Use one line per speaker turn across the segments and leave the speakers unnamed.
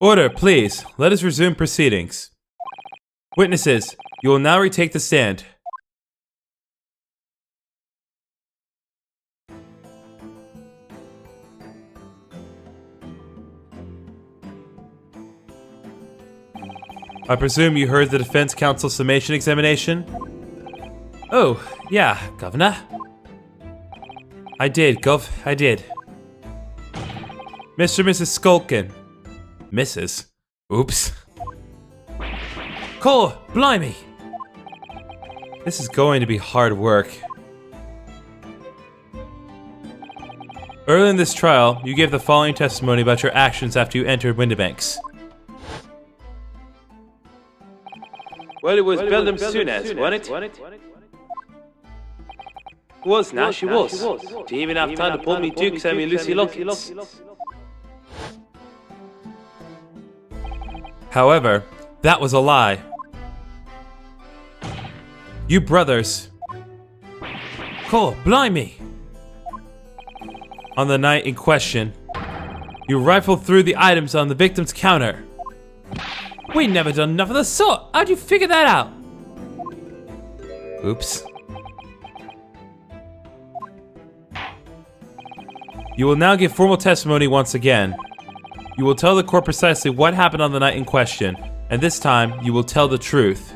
Order, please. Let us resume proceedings. Witnesses, you will now retake the stand. I presume you heard the defense counsel's summation examination? Oh, yeah, Governor. I did, Gov. I did. Mr. and Mrs. Skulkin. Mrs. Oops. Cole, blimey! This is going to be hard work. Early in this trial, you gave the following testimony about your actions after you entered Windibanks.
Well, it was Beldam Sunez, wasn't it? It was, Nash, it was. Didn't even have time to pull me dukes and me Lucy Lockets.
However, that was a lie. You brothers. Cole, blimey! On the night in question, you rifled through the items on the victim's counter. We never done enough of the sort. How'd you figure that out? Oops. You will now give formal testimony once again. You will tell the court precisely what happened on the night in question, and this time you will tell the truth.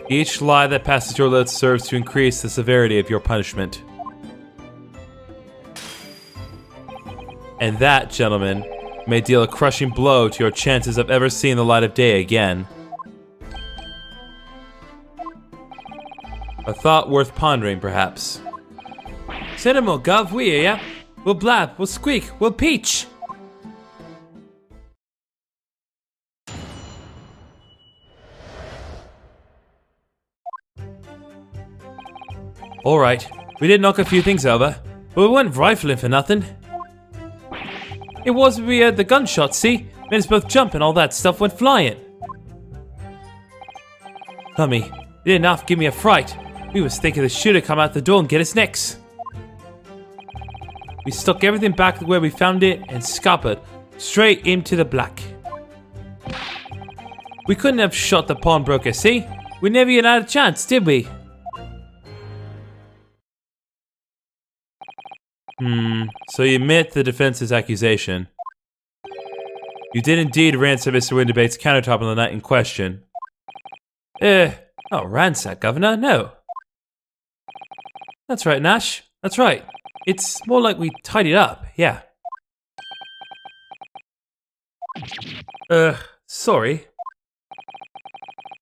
Each lie that passes your lips serves to increase the severity of your punishment. And that, gentlemen, may deal a crushing blow to your chances of ever seeing the light of day again. A thought worth pondering, perhaps. Say no more, Gov, we hear ya. We'll blab, we'll squeak, we'll peach. Alright, we did knock a few things over, but we weren't rifling for nothing. It was we heard the gunshots, see? Made us both jump and all that stuff went flying. Hummy, you didn't half give me a fright. We was thinking the shooter come out the door and get us necks. We stuck everything back where we found it and scuppered straight into the black. We couldn't have shot the pawnbroker, see? We never even had a chance, did we? So you admit the defense's accusation. You did indeed ransack Mr. Windibank's countertop on the night in question. Not ransack, Governor, no. That's right, Nash. That's right. It's more like we tidied up, yeah. Sorry.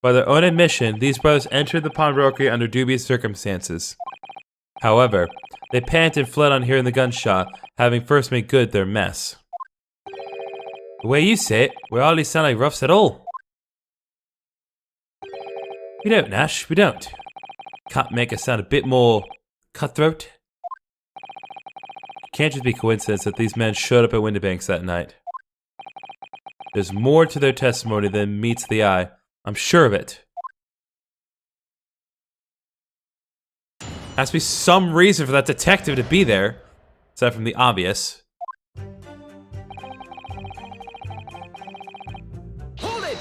By their own admission, these brothers entered the pawnbrokery under dubious circumstances. However, they panicked and fled on hearing the gunshot, having first made good their mess. The way you say it, we hardly sound like roughs at all. We don't, Nash, we don't. Can't make us sound a bit more cutthroat? It can't just be coincidence that these men showed up at Windibanks that night. There's more to their testimony than meets the eye. I'm sure of it. Has to be some reason for that detective to be there, aside from the obvious.
Hold it!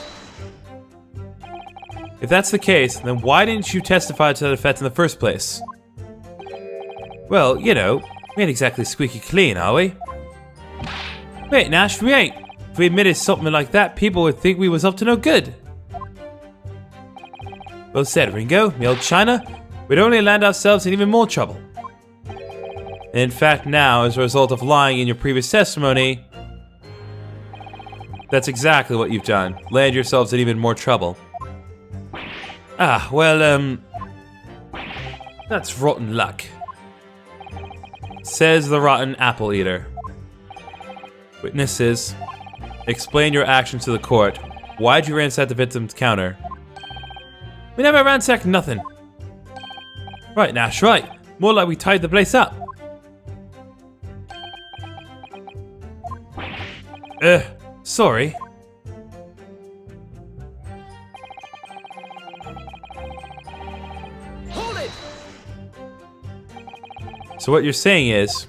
If that's the case, then why didn't you testify to that effect in the first place? Well, you know, we ain't exactly squeaky clean, are we? Wait, Nash, we ain't. If we admitted something like that, people would think we was up to no good. Well said, Ringo, me old China. We'd only land ourselves in even more trouble. And in fact, now, as a result of lying in your previous testimony, that's exactly what you've done. Land yourselves in even more trouble. Ah, well, that's rotten luck. Says the rotten apple eater. Witnesses, explain your actions to the court. Why'd you ransack the victim's counter? We never ransacked nothing. Right, Nash, right. More like we tied the place up. Sorry.
Hold it!
So what you're saying is,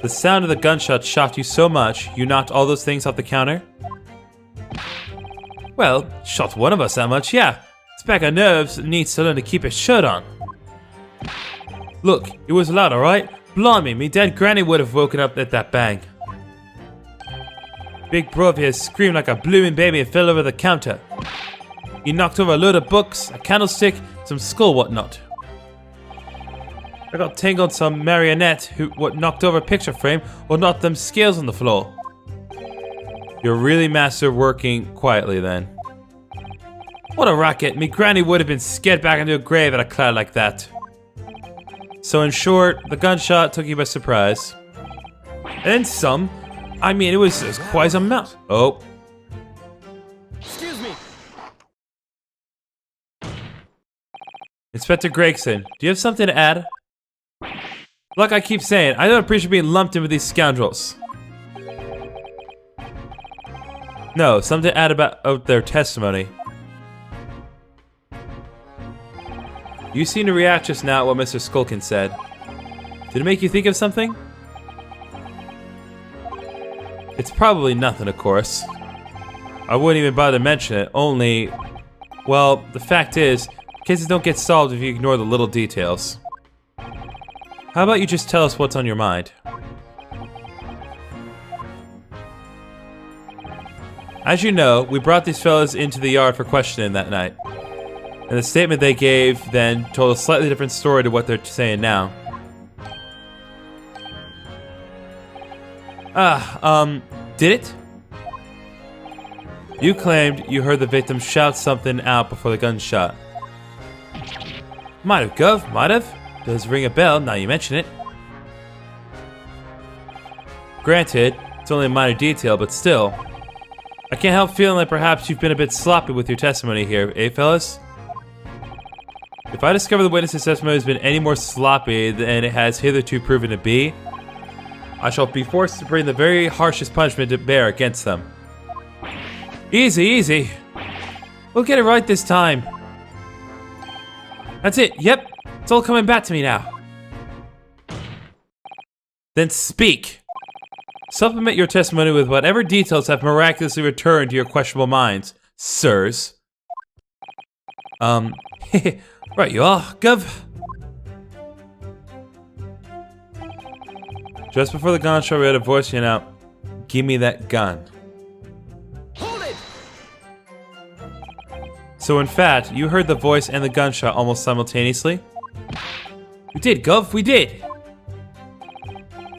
The sound of the gunshot shocked you so much, you knocked all those things off the counter? Well, shocked one of us that much, yeah. This bag of nerves needs to learn to keep its shirt on. Look, it was loud, alright? Blimey, me dead granny would have woken up at that bang. Big bro of his screamed like a blooming baby and fell over the counter. He knocked over a load of books, a candlestick, some skull whatnot. I got tangled some marionette who knocked over a picture frame or knocked them scales on the floor. You're really master working quietly then. What a racket, me granny would have been scared back into a grave at a cloud like that. So in short, the gunshot took you by surprise. And some. I mean, it was as quiet as a mouse. Oh.
Excuse me.
Inspector Gregson, do you have something to add? Like I keep saying, I don't appreciate being lumped in with these scoundrels. No, something to add about their testimony. You seem to react just now at what Mr. Skulkin said. Did it make you think of something? It's probably nothing, of course. I wouldn't even bother to mention it, only... Well, the fact is, cases don't get solved if you ignore the little details. How about you just tell us what's on your mind? As you know, we brought these fellas into the yard for questioning that night. And the statement they gave then told a slightly different story to what they're saying now. Did it? You claimed you heard the victim shout something out before the gunshot. Might have, Gov, might have. Does ring a bell now you mention it. Granted, it's only a minor detail, but still. I can't help feeling like perhaps you've been a bit sloppy with your testimony here, eh, fellas? If I discover the witness's testimony has been any more sloppy than it has hitherto proven to be, I shall be forced to bring the very harshest punishment to bear against them. Easy, easy. We'll get it right this time. That's it, yep. It's all coming back to me now. Then speak. Supplement your testimony with whatever details have miraculously returned to your questionable minds, sirs. Right you are, Gov. Just before the gunshot, we had a voice yelling out, "Give me that gun."
Hold it!
So in fact, you heard the voice and the gunshot almost simultaneously? We did, Gov, we did!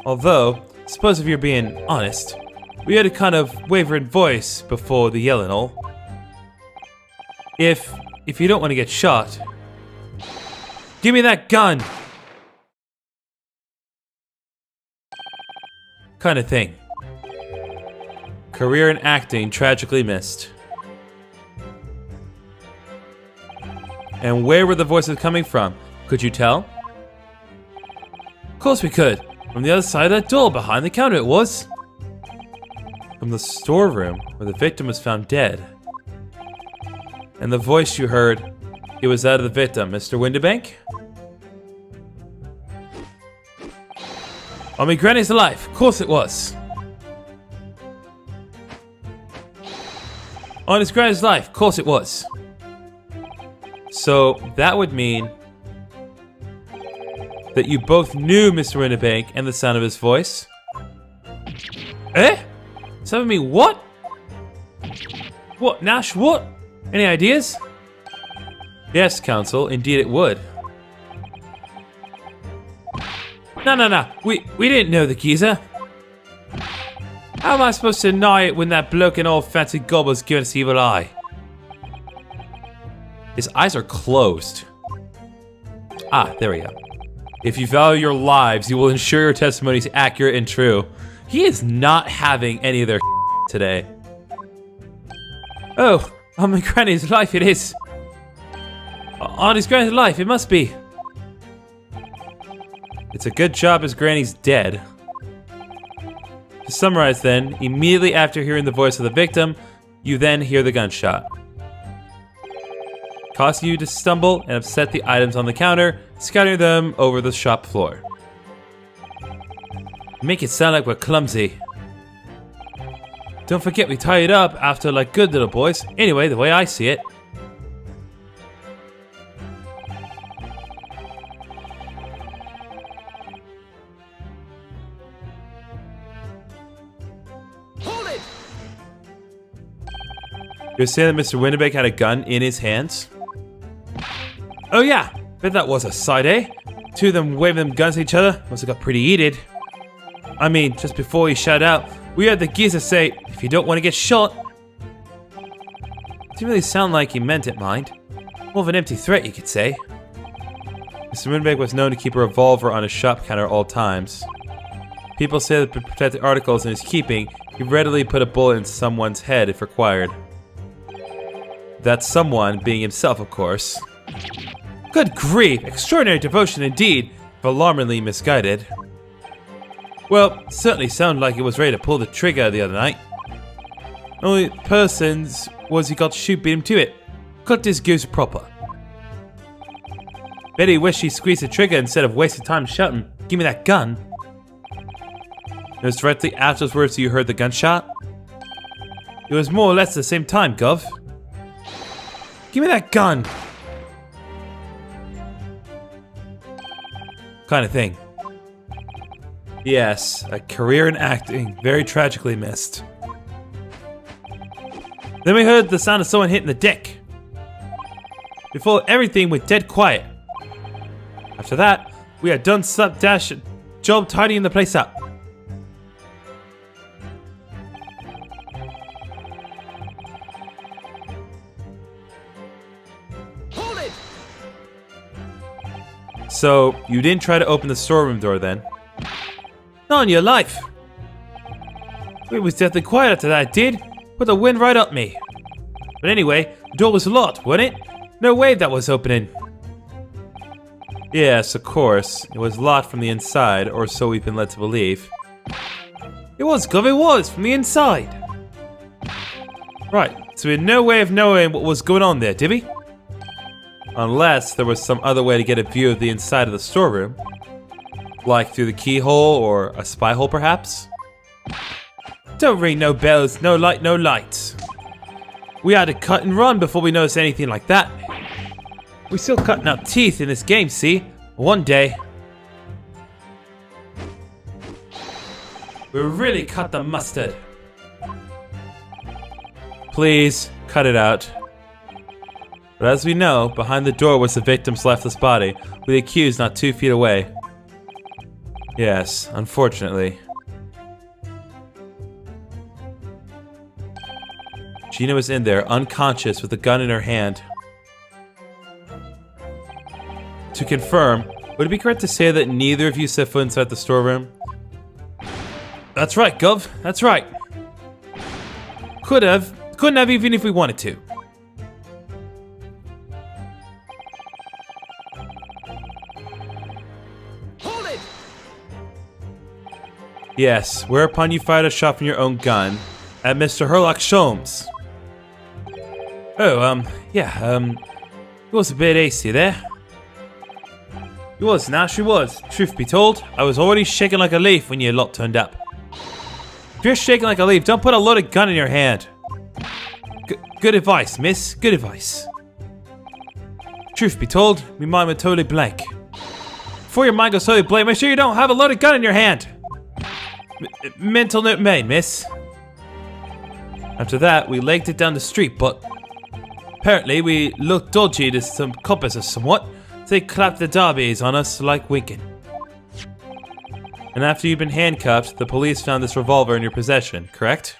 Although, suppose if you're being honest, we had a kind of wavering voice before the yelling all. If you don't want to get shot, give me that gun! Kind of thing. Career in acting tragically missed. And where were the voices coming from? Could you tell? Of course we could. From the other side of that door behind the counter it was. From the storeroom where the victim was found dead. And the voice you heard, it was that of the victim, Mr. Windibank? On me granny's life, of course it was. On his granny's life, of course it was. So that would mean that you both knew Mr. Windibank and the sound of his voice? Eh? Some of me what? What, Nash, what? Any ideas? Yes, counsel, indeed it would. No, we didn't know the geezer. How am I supposed to deny it when that bloke in old fancy gobbler's giving us evil eye? His eyes are closed. Ah, there we go. If you value your lives, you will ensure your testimony is accurate and true. He is not having any of their today. Oh, on my granny's life it is. On his granny's life, it must be. It's a good job his granny's dead. To summarize then, immediately after hearing the voice of the victim, you then hear the gunshot. Causing you to stumble and upset the items on the counter, scattering them over the shop floor. You make it sound like we're clumsy. Don't forget we tie it up after like good little boys. Anyway, the way I see it.
Hold it!
You're saying that Mr. Winterbeck had a gun in his hands? Oh yeah, bet that was a sight, eh? Two of them waving them guns at each other must have got pretty heated. I mean, just before he shouted out, we heard the geezer say, if you don't want to get shot. Didn't really sound like he meant it, mind. More of an empty threat, you could say. Mr. Winterbeck was known to keep a revolver on his shop counter at all times. People say that to protect the articles in his keeping, he readily put a bullet in someone's head if required. That someone being himself, of course. Good grief! Extraordinary devotion indeed, but alarmingly misguided. Well, certainly sounded like he was ready to pull the trigger the other night. Only persons was he got to shoot beat him to it. Cut his goose proper. Bet he wished he squeezed the trigger instead of wasting time shouting, "Give me that gun." It was directly afterwards you heard the gunshot? It was more or less the same time, Gov. Give me that gun! Kind of thing. Yes, a career in acting, very tragically missed. Then we heard the sound of someone hitting the deck. Before everything went dead quiet. After that, we had done slapdash job tidying the place up.
Hold it!
So, you didn't try to open the storeroom door then? Not on your life! It was deathly quiet after that, it did. Put the wind right up me. But anyway, the door was locked, wasn't it? No way that was opening. Yes, of course. It was locked from the inside, or so we've been led to believe. It was, Gov, it was, from the inside. Right, so we had no way of knowing what was going on there, did we? Unless there was some other way to get a view of the inside of the storeroom. Like through the keyhole, or a spy hole perhaps? Don't ring no bells, no light, no lights. We had to cut and run before we noticed anything like that. We're still cutting out teeth in this game, see? One day. We'll really cut the mustard. Please, cut it out. But as we know, behind the door was the victim's lifeless body, with the accused not 2 feet away. Yes, unfortunately. Gina was in there, unconscious, with a gun in her hand. To confirm, would it be correct to say that neither of you set foot inside the storeroom? That's right, Gov. That's right. Couldn't have even if we wanted to.
Hold it!
Yes, whereupon you fired a shot from your own gun at Mr. Herlock Sholmes. Oh, yeah, it was a bit hasty there. It was, Nash, it was. Truth be told, I was already shaking like a leaf when your lot turned up. If you're shaking like a leaf, don't put a loaded gun in your hand. Good advice, miss. Good advice. Truth be told, my mind went totally blank. Before your mind goes totally blank, make sure you don't have a loaded gun in your hand. Mental note made, miss. After that, we legged it down the street, but apparently we looked dodgy to some coppers or somewhat. They clapped the derbies on us like winking. And after you've been handcuffed, the police found this revolver in your possession, correct?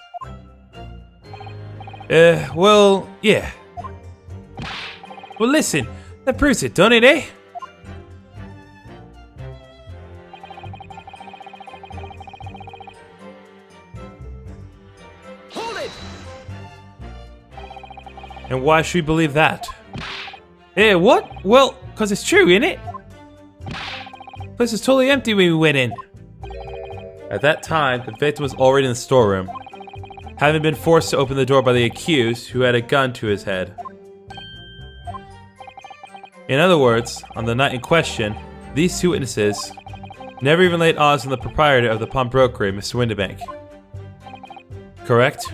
Well, yeah. Well, listen, that proves it, don't it, eh?
Hold it!
And why should we believe that? What? Well, because it's true, innit? The place was totally empty when we went in. At that time, the victim was already in the storeroom, having been forced to open the door by the accused, who had a gun to his head. In other words, on the night in question, these two witnesses never even laid eyes on the proprietor of the pawnbrokery, Mr. Windibank. Correct?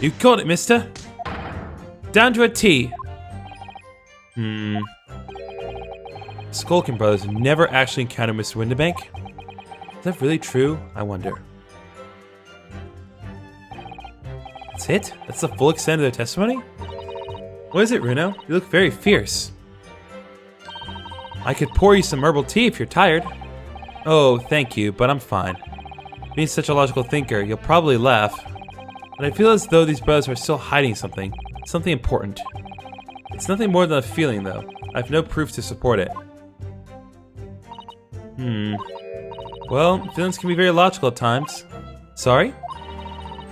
You got it, mister. Down to a T. Skulkin brothers never actually encountered Mr. Windibank? Is that really true? I wonder. That's it? That's the full extent of their testimony? What is it, Runo? You look very fierce. I could pour you some herbal tea if you're tired. Oh, thank you, but I'm fine. Being such a logical thinker, you'll probably laugh. But I feel as though these brothers are still hiding something. Something important. It's nothing more than a feeling, though. I have no proof to support it. Well, feelings can be very logical at times. Sorry?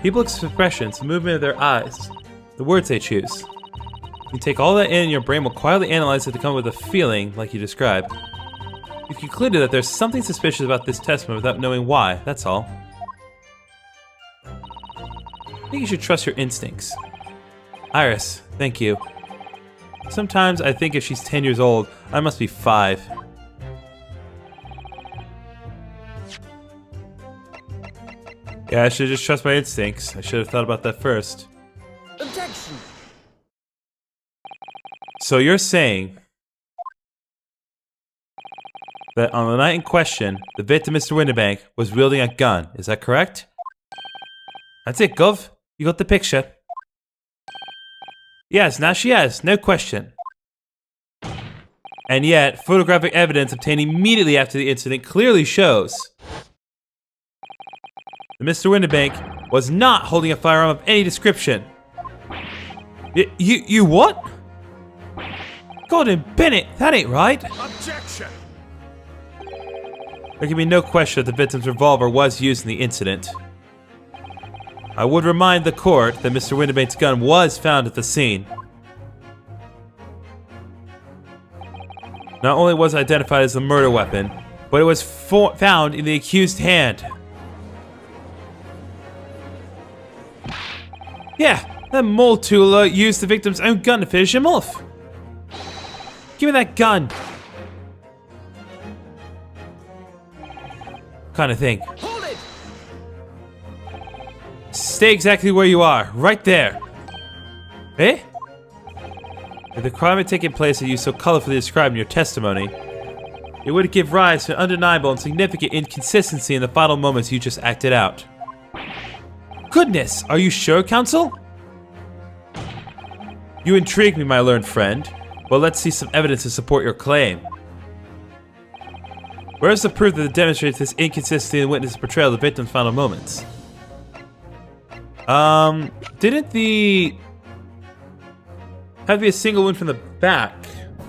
People's expressions, the movement of their eyes, the words they choose. You take all that in and your brain will quietly analyze it to come up with a feeling like you describe. You've concluded that there's something suspicious about this testimony without knowing why, that's all. I think you should trust your instincts. Iris, thank you. Sometimes I think if she's 10 years old, I must be 5. Yeah, I should just trust my instincts. I should have thought about that first.
Objection!
So you're saying that on the night in question, the victim, Mr. Windibank, was wielding a gun. Is that correct? That's it, Gov. You got the picture. Yes, now she has. No question. And yet, photographic evidence obtained immediately after the incident clearly shows that Mr. Windibank was not holding a firearm of any description. You what? Gordon Bennett, that ain't right.
Objection!
There can be no question that the victim's revolver was used in the incident. I would remind the court that Mr. Windibank's gun was found at the scene. Not only was it identified as the murder weapon, but it was found in the accused's hand. Yeah, that mole tool used the victim's own gun to finish him off. Give me that gun. Kind of thing.
Hold it!
Stay exactly where you are, right there. Eh? If the crime had taken place that you so colorfully described in your testimony, it would give rise to an undeniable and significant inconsistency in the final moments you just acted out. Goodness, are you sure, counsel? You intrigue me, my learned friend. Well, let's see some evidence to support your claim. Where's the proof that demonstrates this inconsistency in the witness' portrayal of the victim's final moments? Didn't the... have to be a single wound from the back,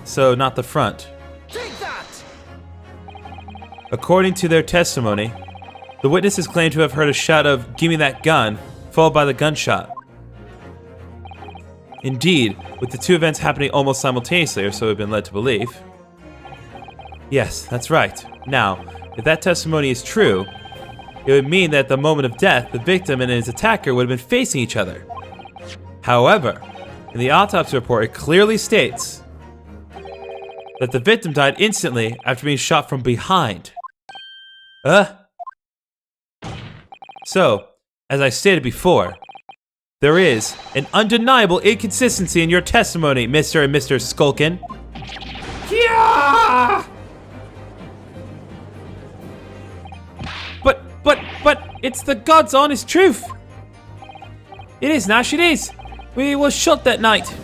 so not the front.
Take that!
According to their testimony, the witnesses claim to have heard a shot of "Gimme that gun," followed by the gunshot. Indeed, with the two events happening almost simultaneously, or so we've been led to believe. Yes, that's right. Now, if that testimony is true, it would mean that at the moment of death, the victim and his attacker would have been facing each other. However, in the autopsy report, it clearly states that the victim died instantly after being shot from behind. So, as I stated before, there is an undeniable inconsistency in your testimony, Mr. and Mr. Skulkin. Yeah! But, it's the God's honest truth. It is, Nash, it is. We were shot that night.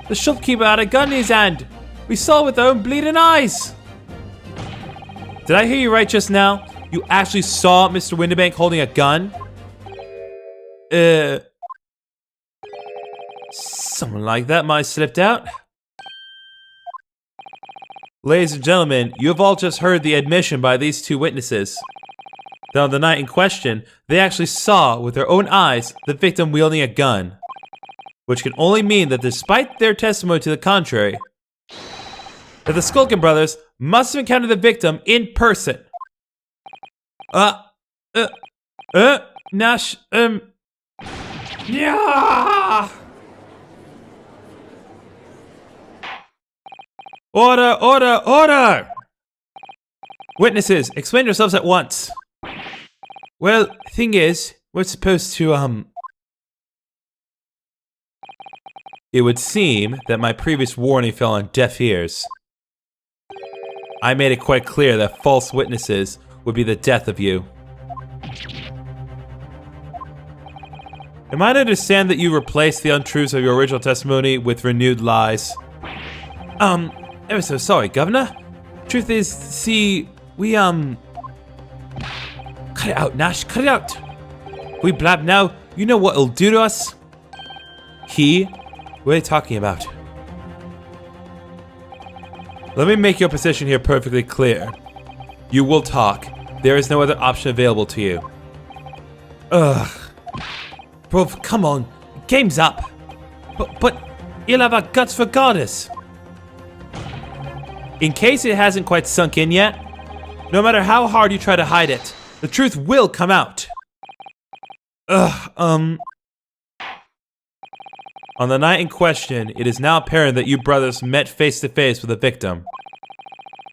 The shopkeeper had a gun in his hand. We saw it with our own bleeding eyes. Did I hear you right just now? You actually saw Mr. Windibank holding a gun? Someone like that might have slipped out. Ladies and gentlemen, you have all just heard the admission by these two witnesses that on the night in question, they actually saw with their own eyes the victim wielding a gun. Which can only mean that despite their testimony to the contrary, that the Skulkin brothers must have encountered the victim in person. Nash, yeah! Order, order, order! Witnesses, explain yourselves at once. Well, thing is, we're supposed to, It would seem that my previous warning fell on deaf ears. I made it quite clear that false witnesses would be the death of you. Am I to understand that you replaced the untruths of your original testimony with renewed lies? Ever so sorry, Governor. Truth is, see, we, Cut it out, Nash, cut it out! We blab now, you know what it'll do to us? What are you talking about? Let me make your position here perfectly clear. You will talk. There is no other option available to you. Ugh. Bro, come on. Game's up. But you'll have our guts for goddess. In case it hasn't quite sunk in yet, no matter how hard you try to hide it, the truth will come out. On the night in question, it is now apparent that you brothers met face to face with the victim.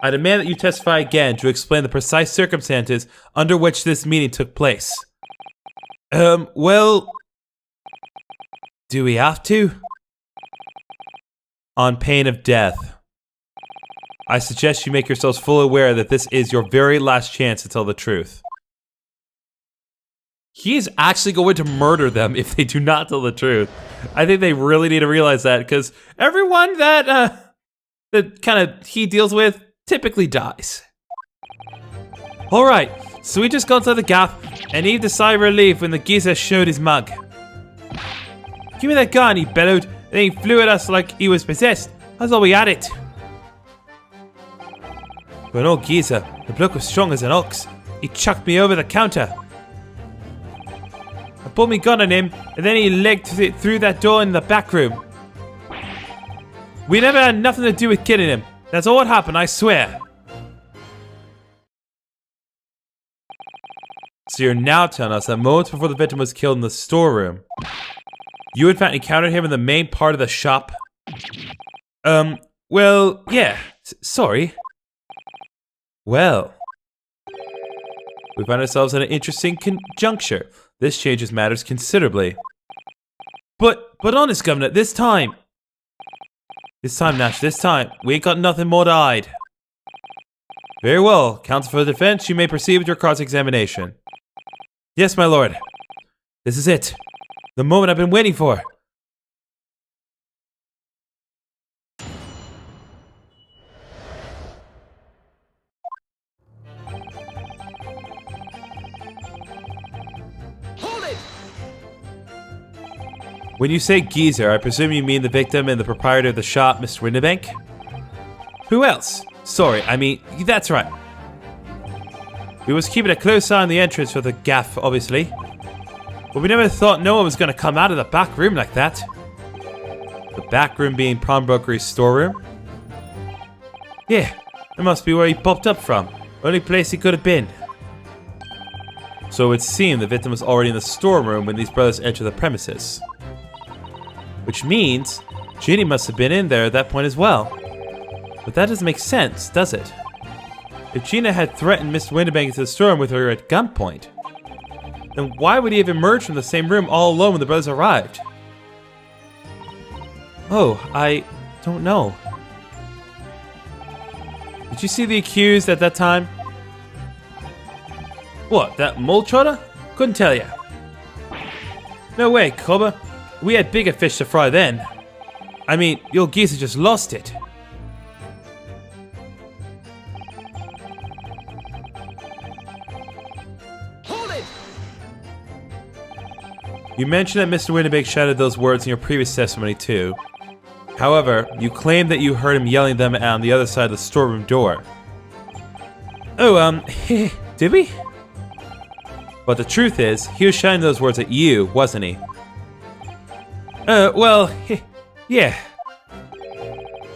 I demand that you testify again to explain the precise circumstances under which this meeting took place. Well... Do we have to? On pain of death. I suggest you make yourselves fully aware that this is your very last chance to tell the truth. He is actually going to murder them if they do not tell the truth. I think they really need to realize that, because everyone that he deals with typically dies. Alright, so we just got to the gap and heaved a sigh of relief when the geezer showed his mug. Give me that gun, he bellowed, and then he flew at us like he was possessed. That's all we had it. But no geezer, the bloke was strong as an ox. He chucked me over the counter. I pulled my gun on him, and then he legged it through that door in the back room. We never had nothing to do with killing him. That's all what happened, I swear. So you're now telling us that moments before the victim was killed in the storeroom, you in fact encountered him in the main part of the shop? Well, yeah. Sorry. Well. We find ourselves in an interesting conjuncture. This changes matters considerably. But honest, Governor, this time, Nash, this time, we ain't got nothing more to hide. Very well. Counsel for the defense, you may proceed with your cross-examination. Yes, my lord. This is it. The moment I've been waiting for.
Hold it!
When you say geezer, I presume you mean the victim and the proprietor of the shop, Mr. Winterbank? Who else? Sorry, I mean, that's right. We was keeping a close eye on the entrance for the gaff, obviously. But we never thought no one was going to come out of the back room like that. The back room being pawnbroker's storeroom? Yeah, that must be where he popped up from. Only place he could have been. So it would seem the victim was already in the storeroom when these brothers entered the premises. Which means Jeannie must have been in there at that point as well. But that doesn't make sense, does it? If Gina had threatened Mr. Winterbank into the storeroom with her at gunpoint, then why would he have emerged from the same room all alone when the brothers arrived? Oh, I don't know. Did you see the accused at that time? What, that mole trotter? Couldn't tell ya. No way, Cobber. We had bigger fish to fry then. I mean, your geezer just lost it.
Hold it!
You mentioned that Mr. Winterbank shouted those words in your previous testimony too. However, you claimed that you heard him yelling them on the other side of the storeroom door. Oh, did we? But the truth is, he was shouting those words at you, wasn't he? Well, yeah.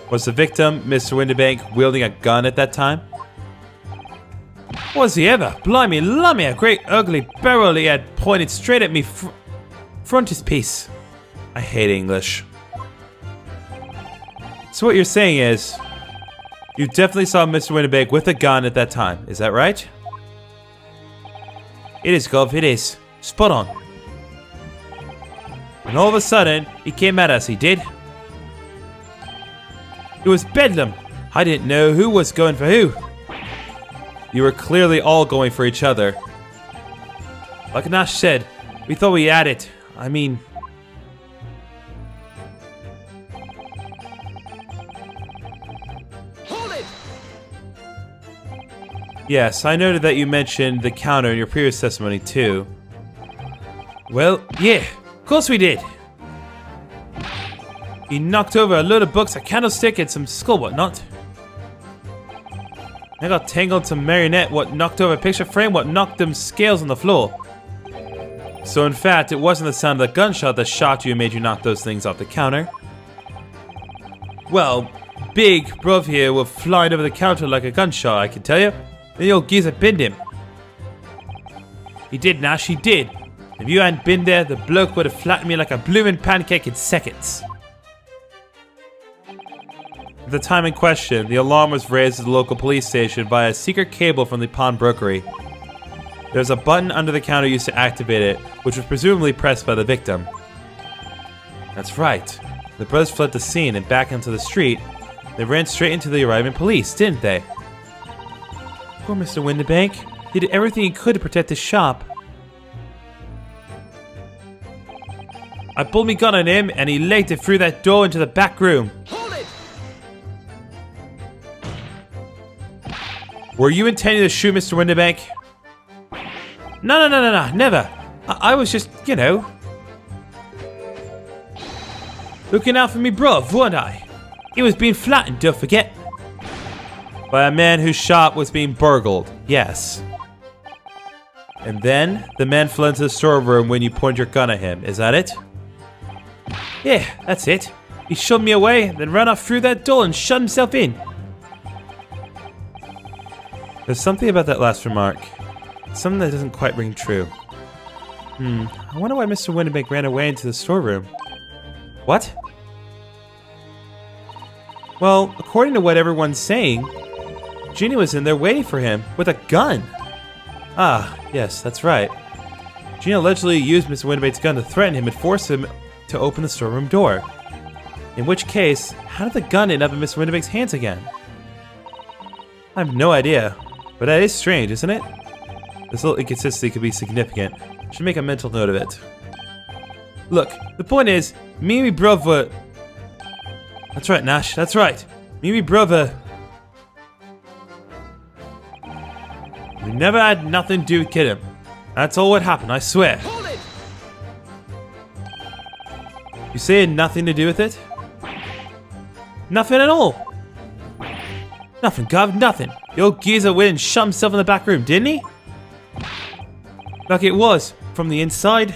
Was the victim, Mr. Winterbank, wielding a gun at that time? Was he ever? Blimey, lummy, a great ugly barrel he had pointed straight at me frontispiece. I hate English. So what you're saying is, You definitely saw Mr. Winnebank with a gun at that time, is that right? It is, Gov, it is. Spot on. And all of a sudden, he came at us, he did. It was bedlam. I didn't know who was going for who. You were clearly all going for each other. Like Nash said, we thought we had it. I mean...
Hold it!
Yes, I noted that you mentioned the counter in your previous testimony, too. Well, yeah, of course we did. He knocked over a load of books, a candlestick, and some skull whatnot. I got tangled some marionette, what knocked over a picture frame, what knocked them scales on the floor. So in fact, it wasn't the sound of the gunshot that shocked you and made you knock those things off the counter. Well, big bruv here were flying over the counter like a gunshot, I can tell you. Then the old geezer pinned him. He did, Nash, he did. If you hadn't been there, the bloke would have flattened me like a bloomin' pancake in seconds. At the time in question, the alarm was raised at the local police station via a secret cable from the pawnbrokery. There was a button under the counter used to activate it, which was presumably pressed by the victim. That's right. The brothers fled the scene and back into the street. They ran straight into the arriving police, didn't they? Poor Mr. Winnebank. He did everything he could to protect his shop. I pulled me gun on him and he legged it through that door into the back room.
Hold it!
Were you intending to shoot Mr. Winnebank? No, never. I was just, you know, looking out for me bruv, weren't I? He was being flattened, don't forget. By a man whose shop was being burgled, yes. And then, the man fled into the storeroom when you pointed your gun at him, is that it? Yeah, that's it. He shoved me away, then ran off through that door and shut himself in. There's something about that last remark. Something that doesn't quite ring true. I wonder why Mr. Winnebank ran away into the storeroom. What? Well, according to what everyone's saying, Ginny was in there waiting for him with a gun. Ah, yes, that's right. Gina allegedly used Mr. Winnebank's gun to threaten him and force him to open the storeroom door. In which case, how did the gun end up in Mr. Winnebank's hands again? I have no idea, but that is strange, isn't it? This little inconsistency could be significant. Should make a mental note of it. Look, the point is, me and me brother... That's right, Nash, that's right. Me and me brother... We never had nothing to do with Kid him. That's all what happened, I swear.
Hold it!
You say it had nothing to do with it? Nothing at all. Nothing, Gov, nothing. The old geezer went and shut himself in the back room, didn't he? Like it was, from the inside.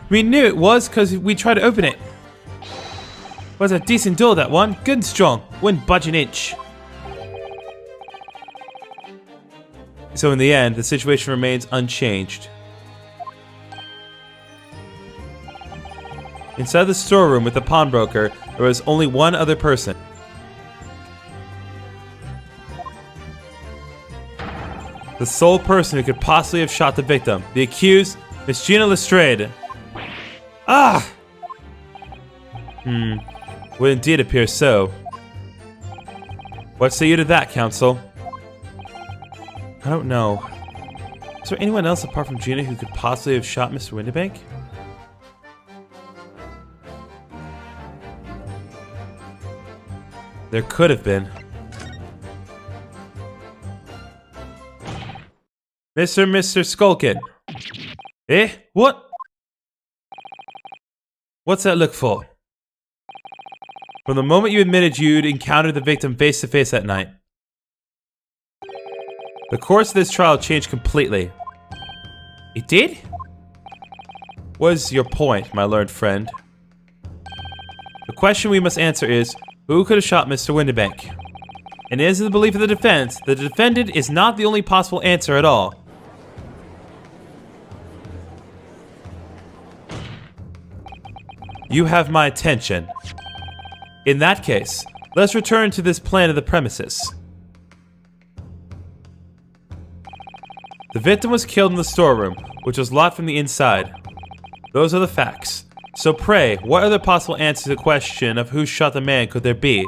We knew it was because we tried to open it. Was a decent door, that one. Good and strong. Wouldn't budge an inch. So in the end, the situation remains unchanged. Inside the storeroom with the pawnbroker, there was only one other person. The sole person who could possibly have shot the victim. The accused, Miss Gina Lestrade. Ah! Would indeed appear so. What say you to that, counsel? I don't know. Is there anyone else apart from Gina who could possibly have shot Mr. Winnebank? There could have been. Mr. Skulkin. Eh? What? What's that look for? From the moment you admitted you'd encountered the victim face to face that night. The course of this trial changed completely. It did? What is your point, my learned friend? The question we must answer is, who could have shot Mr. Winnebank? And as is the belief of the defense, the defendant is not the only possible answer at all. You have my attention. In that case, let's return to this plan of the premises. The victim was killed in the storeroom, which was locked from the inside. Those are the facts. So pray, what other possible answer to the question of who shot the man could there be?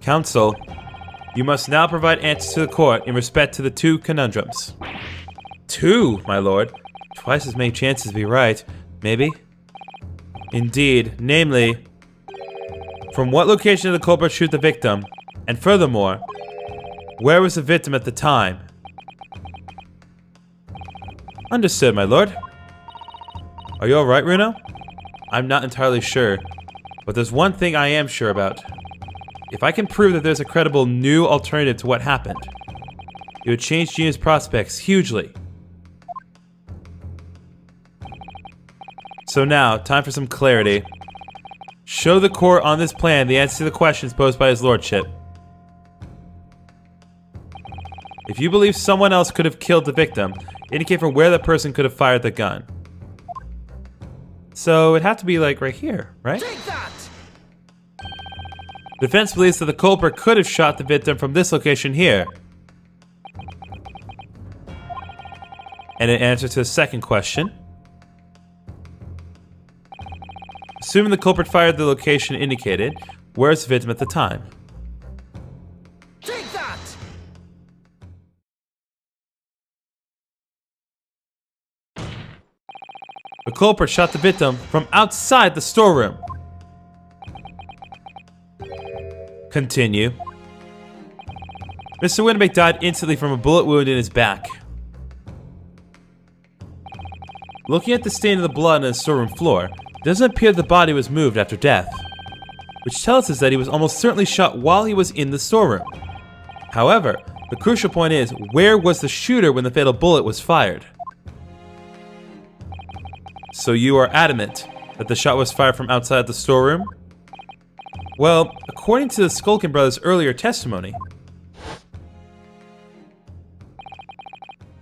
Counsel, you must now provide answers to the court in respect to the two conundrums. 2, my lord. Twice as many chances to be right, maybe? Indeed, namely, from what location did the culprit shoot the victim? And furthermore, where was the victim at the time? Understood, my lord. Are you alright, Runo? I'm not entirely sure, but there's one thing I am sure about. If I can prove that there's a credible new alternative to what happened, it would change Gina's prospects hugely. So now, time for some clarity. Show the court on this plan the answer to the questions posed by his lordship. If you believe someone else could have killed the victim, indicate from where that person could have fired the gun. So it'd have to be like right here, right?
Take that!
Defense believes that the culprit could have shot the victim from this location here. And in answer to the second question, assuming the culprit fired the location indicated, where's the victim at the time?
Take that!
The culprit shot the victim from outside the storeroom. Continue. Mr. Winnebank died instantly from a bullet wound in his back. Looking at the stain of the blood on the storeroom floor, it doesn't appear the body was moved after death, which tells us that he was almost certainly shot while he was in the storeroom. However, the crucial point is, where was the shooter when the fatal bullet was fired? So you are adamant that the shot was fired from outside the storeroom? Well, according to the Skulkin brothers' earlier testimony,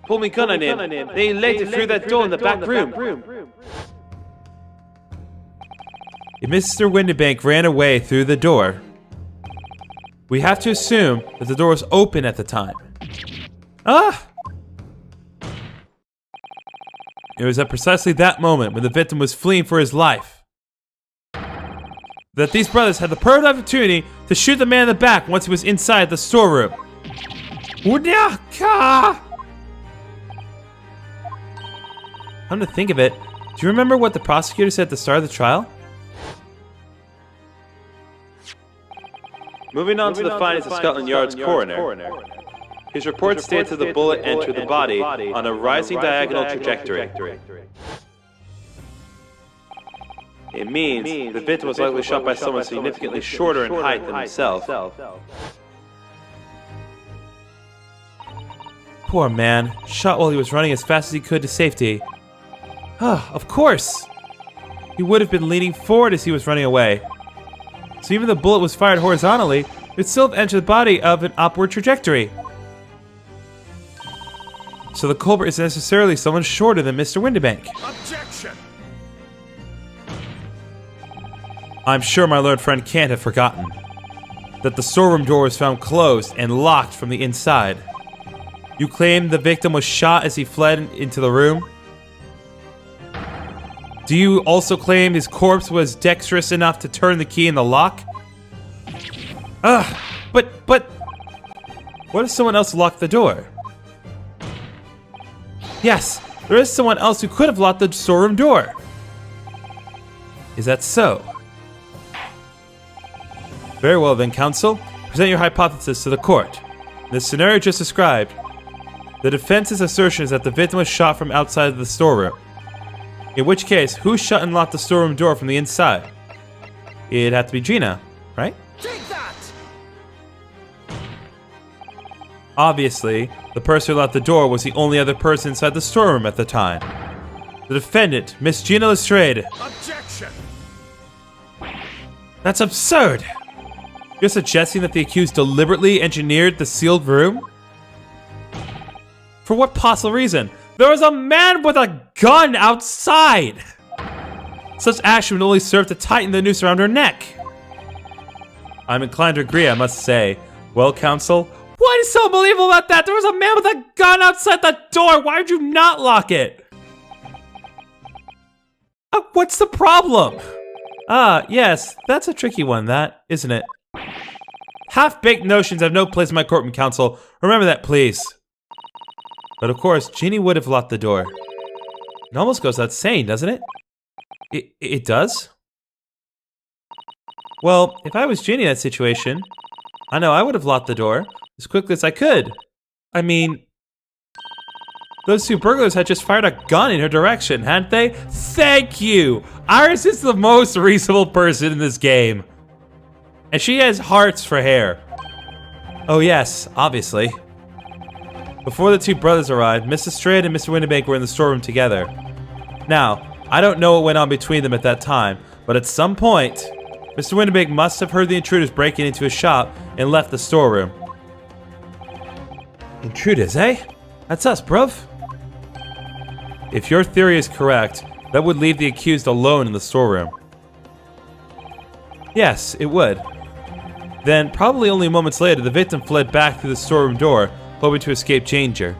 Pull me gun on him. They later through that door in the back room.
if Mr. Winnebank ran away through the door, we have to assume that the door was open at the time. Ah! It was at precisely that moment, when the victim was fleeing for his life, that these brothers had the perfect opportunity to shoot the man in the back once he was inside the storeroom. Come to think of it, do you remember what the prosecutor said at the start of the trial?
Moving on to the findings of Scotland Yard's coroner. His report states that the bullet entered the body on a rising diagonal trajectory. It means the victim was likely shot by someone significantly shorter in height than himself.
Poor man, shot while he was running as fast as he could to safety. Ah, of course! He would have been leaning forward as he was running away. So even though the bullet was fired horizontally, it still entered the body of an upward trajectory. So the culprit is necessarily someone shorter than Mr. Winnebank.
Objection!
I'm sure my learned friend can't have forgotten that the storeroom door was found closed and locked from the inside. You claim the victim was shot as he fled into the room? Do you also claim his corpse was dexterous enough to turn the key in the lock? But what if someone else locked the door? Yes, there is someone else who could have locked the storeroom door. Is that so? Very well then, counsel. Present your hypothesis to the court. In the scenario just described, the defense's assertion is that the victim was shot from outside of the storeroom. In which case, who shut and locked the storeroom door from the inside? It'd have to be Gina, right?
Take that!
Obviously, the person who locked the door was the only other person inside the storeroom at the time. The defendant, Miss Gina Lestrade.
Objection!
That's absurd! You're suggesting that the accused deliberately engineered the sealed room? For what possible reason? There was a man with a gun outside! Such action would only serve to tighten the noose around her neck. I'm inclined to agree, I must say. Well, counsel, what is so unbelievable about that? There was a man with a gun outside the door. Why would you not lock it? What's the problem? Yes, that's a tricky one, that, isn't it? Half-baked notions have no place in my courtroom, counsel. Remember that, please. But of course, Ginny would have locked the door. It almost goes without saying, doesn't it? It does? Well, if I was Ginny in that situation, I know I would have locked the door as quickly as I could. I mean, those two burglars had just fired a gun in her direction, hadn't they? Thank you! Iris is the most reasonable person in this game. And she has hearts for hair. Oh yes, obviously. Before the two brothers arrived, Mrs. Strayed and Mr. Windibank were in the storeroom together. Now, I don't know what went on between them at that time, but at some point, Mr. Windibank must have heard the intruders breaking into his shop and left the storeroom. Intruders, eh? That's us, bruv. If your theory is correct, that would leave the accused alone in the storeroom. Yes, it would. Then, probably only moments later, the victim fled back through the storeroom door, hoping to escape danger.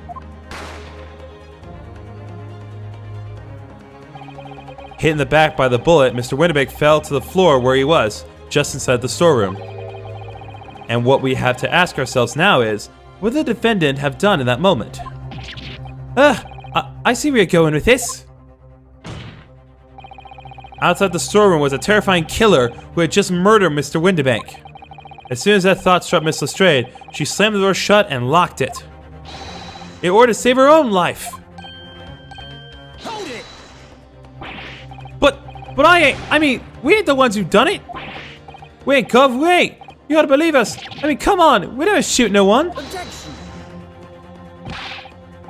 Hit in the back by the bullet, Mr. Windibank fell to the floor where he was, just inside the storeroom. And what we have to ask ourselves now is, what would the defendant have done in that moment? I see where you're going with this. Outside the storeroom was a terrifying killer who had just murdered Mr. Windibank. As soon as that thought struck Miss Lestrade, she slammed the door shut and locked it. In order to save her own life.
Hold it!
But I mean, we ain't the ones who done it. We ain't, Cov, we ain't. You gotta believe us. I mean, come on, we never shoot no one.
Objection!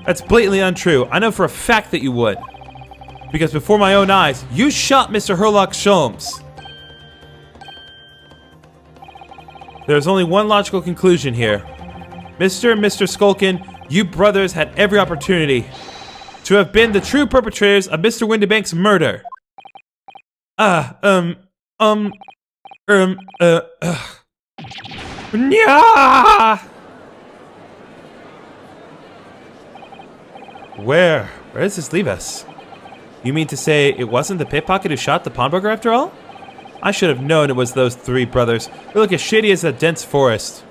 That's blatantly untrue. I know for a fact that you would. Because before my own eyes, you shot Mr. Herlock Sholmes. There's only one logical conclusion here. Mr. and Mr. Skulkin, you brothers had every opportunity to have been the true perpetrators of Mr. Windibank's murder. Nya! Where does this leave us? You mean to say it wasn't the pickpocket who shot the pawnbroker after all? I should have known it was those three brothers. They look as shady as a dense forest.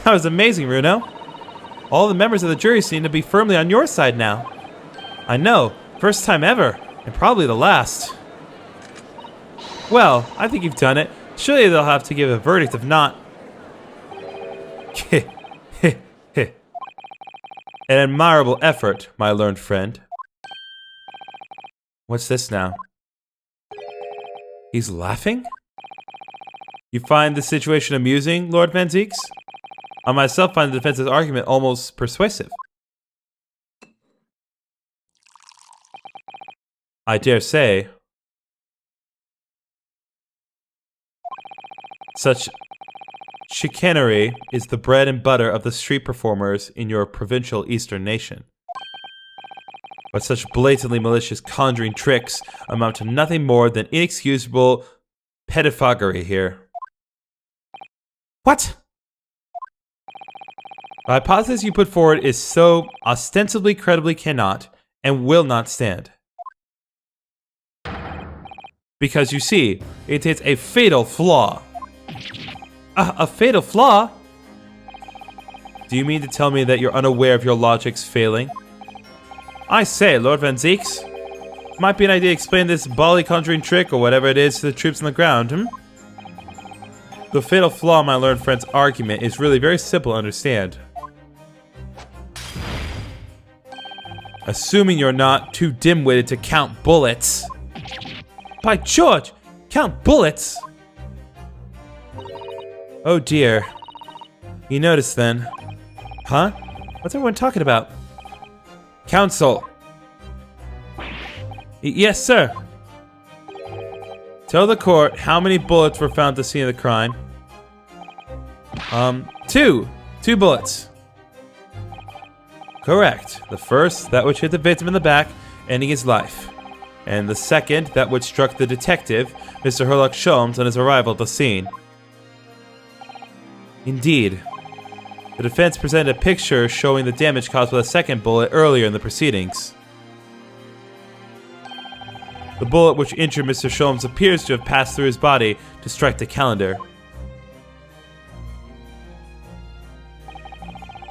That was amazing, Runo. All the members of the jury seem to be firmly on your side now. I know, first time ever, and probably the last. Well, I think you've done it. Surely they'll have to give a verdict if not. An admirable effort, my learned friend. What's this now? He's laughing? You find the situation amusing, Lord Van Zieks? I myself find the defense's argument almost persuasive. I dare say. Such chicanery is the bread and butter of the street performers in your provincial eastern nation. But such blatantly malicious conjuring tricks amount to nothing more than inexcusable pettifoggery here. What? The hypothesis you put forward is so ostensibly credibly cannot and will not stand. Because you see, it contains a fatal flaw. A fatal flaw? Do you mean to tell me that you're unaware of your logic's failing? I say, Lord Van Zieks, might be an idea to explain this bally conjuring trick or whatever it is to the troops on the ground, The fatal flaw in my learned friend's argument is really very simple to understand. Assuming you're not too dim-witted to count bullets. By George, count bullets? Oh dear. You noticed then. Huh? What's everyone talking about? Counsel. Yes, sir. Tell the court how many bullets were found at the scene of the crime. Two. 2 bullets. Correct. The first, that which hit the victim in the back, ending his life. and the second, that which struck the detective, Mr. Herlock Sholmes, on his arrival at the scene. Indeed. The defense presented a picture showing the damage caused by the second bullet earlier in the proceedings. The bullet which injured Mr. Sholmes appears to have passed through his body to strike the calendar.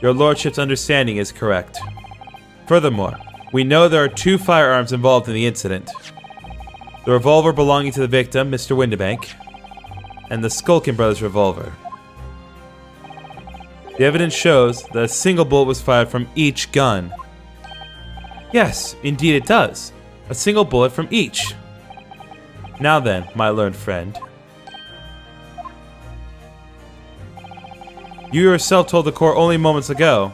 Your lordship's understanding is correct. Furthermore, we know there are 2 firearms involved in the incident. The revolver belonging to the victim, Mr. Windibank, and the Skulkin brothers' revolver. The evidence shows that a single bullet was fired from each gun. Yes, indeed it does. A single bullet from each. Now then, my learned friend. You yourself told the court only moments ago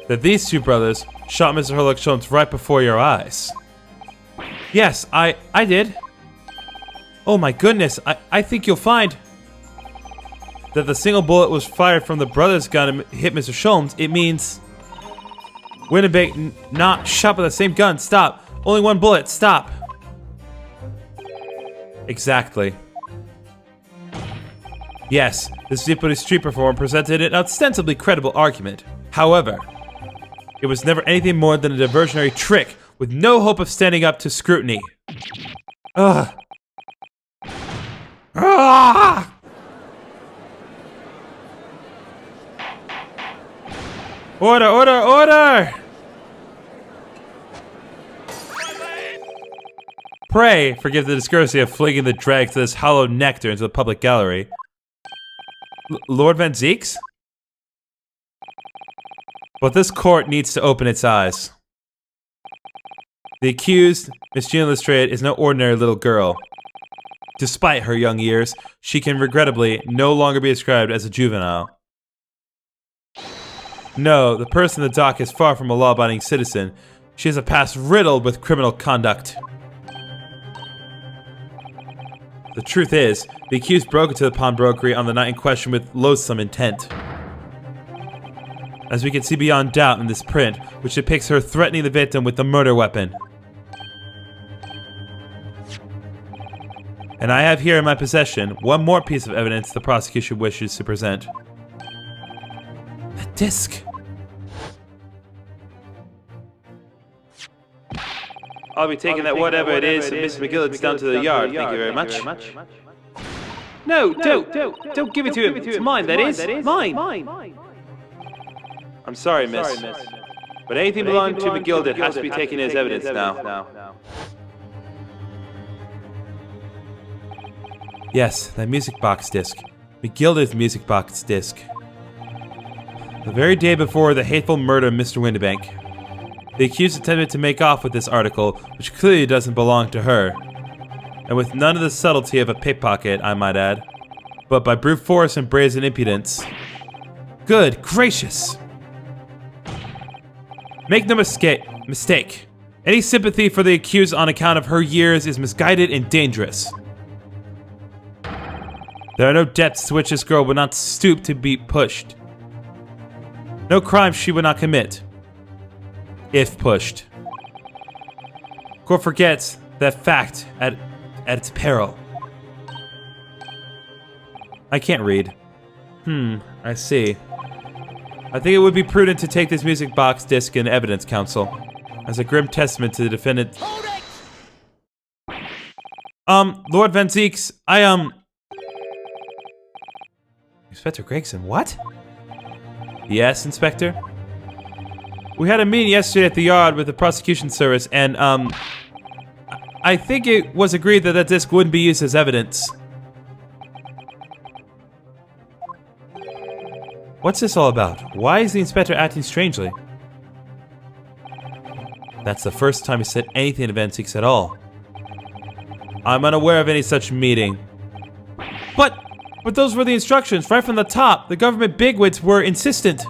that these 2 brothers shot Mr. Herlock Sholmes right before your eyes. Yes, I did. Oh my goodness, I think you'll find that the single bullet was fired from the brother's gun and hit Mr. Sholmes. It means Windibank not shot by the same gun. Stop. Only 1 bullet. Stop. Exactly. Yes, this Deputy Street Performer presented an ostensibly credible argument. However, it was never anything more than a diversionary trick with no hope of standing up to scrutiny. Ugh. Ah! Order, order, order! Pray forgive the discourtesy of flinging the dregs of this hollow nectar into the public gallery. Lord Van Zeeks? But this court needs to open its eyes. The accused, Miss Gina Lestrade, is no ordinary little girl. Despite her young years, she can regrettably no longer be described as a juvenile. No, the person in the dock is far from a law-abiding citizen. She has a past riddled with criminal conduct. The truth is, the accused broke into the pawnbrokery on the night in question with loathsome intent. As we can see beyond doubt in this print, which depicts her threatening the victim with the murder weapon. And I have here in my possession one more piece of evidence the prosecution wishes to present. A disc.
I'll be taking that whatever it is and Miss McGillicud's down to the yard, thank you very much. No, don't give it to him. It's mine, that is. Mine. I'm sorry, miss. But anything belonging to McGillicud has to be taken as evidence now.
Yes, that music box disc. McGillicud's music box disc. The very day before the hateful murder of Mr. Windibank, the accused attempted to make off with this article, which clearly doesn't belong to her. And with none of the subtlety of a pickpocket, I might add, but by brute force and brazen impudence. Good gracious! Make no mistake. Any sympathy for the accused on account of her years is misguided and dangerous. There are no depths to which this girl would not stoop to be pushed. No crime she would not commit, if pushed. Court forgets that fact at its peril. I can't read. I see. I think it would be prudent to take this music box disc in evidence, counsel, as a grim testament to the defendant.
Hold it!
Lord Van Zeeks, Inspector Gregson, what? Yes, Inspector? We had a meeting yesterday at the yard with the prosecution service, and, I think it was agreed that that disc wouldn't be used as evidence. What's this all about? Why is the inspector acting strangely? That's the first time he said anything to Van Zeeks at all. I'm unaware of any such meeting. But those were the instructions, right from the top. The government bigwigs were insistent.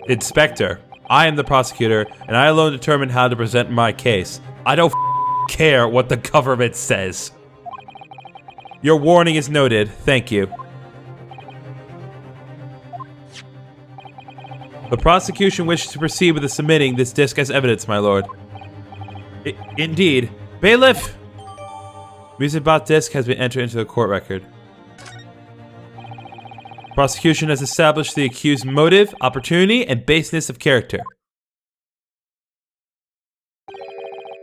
Inspector, I am the prosecutor, and I alone determine how to present my case. I don't care what the government says. Your warning is noted. Thank you. The prosecution wishes to proceed with the submitting this disc as evidence, my lord. Indeed. Bailiff! Music bot disc has been entered into the court record. Prosecution has established the accused's motive, opportunity, and baseness of character.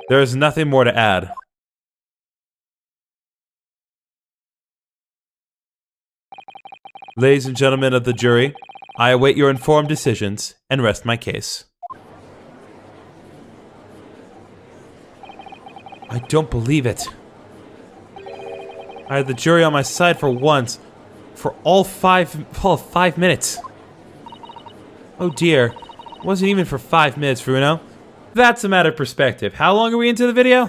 There is nothing more to add. Ladies and gentlemen of the jury, I await your informed decisions and rest my case. I don't believe it. I had the jury on my side for once, for all five minutes. Oh dear, it wasn't even for 5 minutes, Bruno. That's a matter of perspective. How long are we into the video?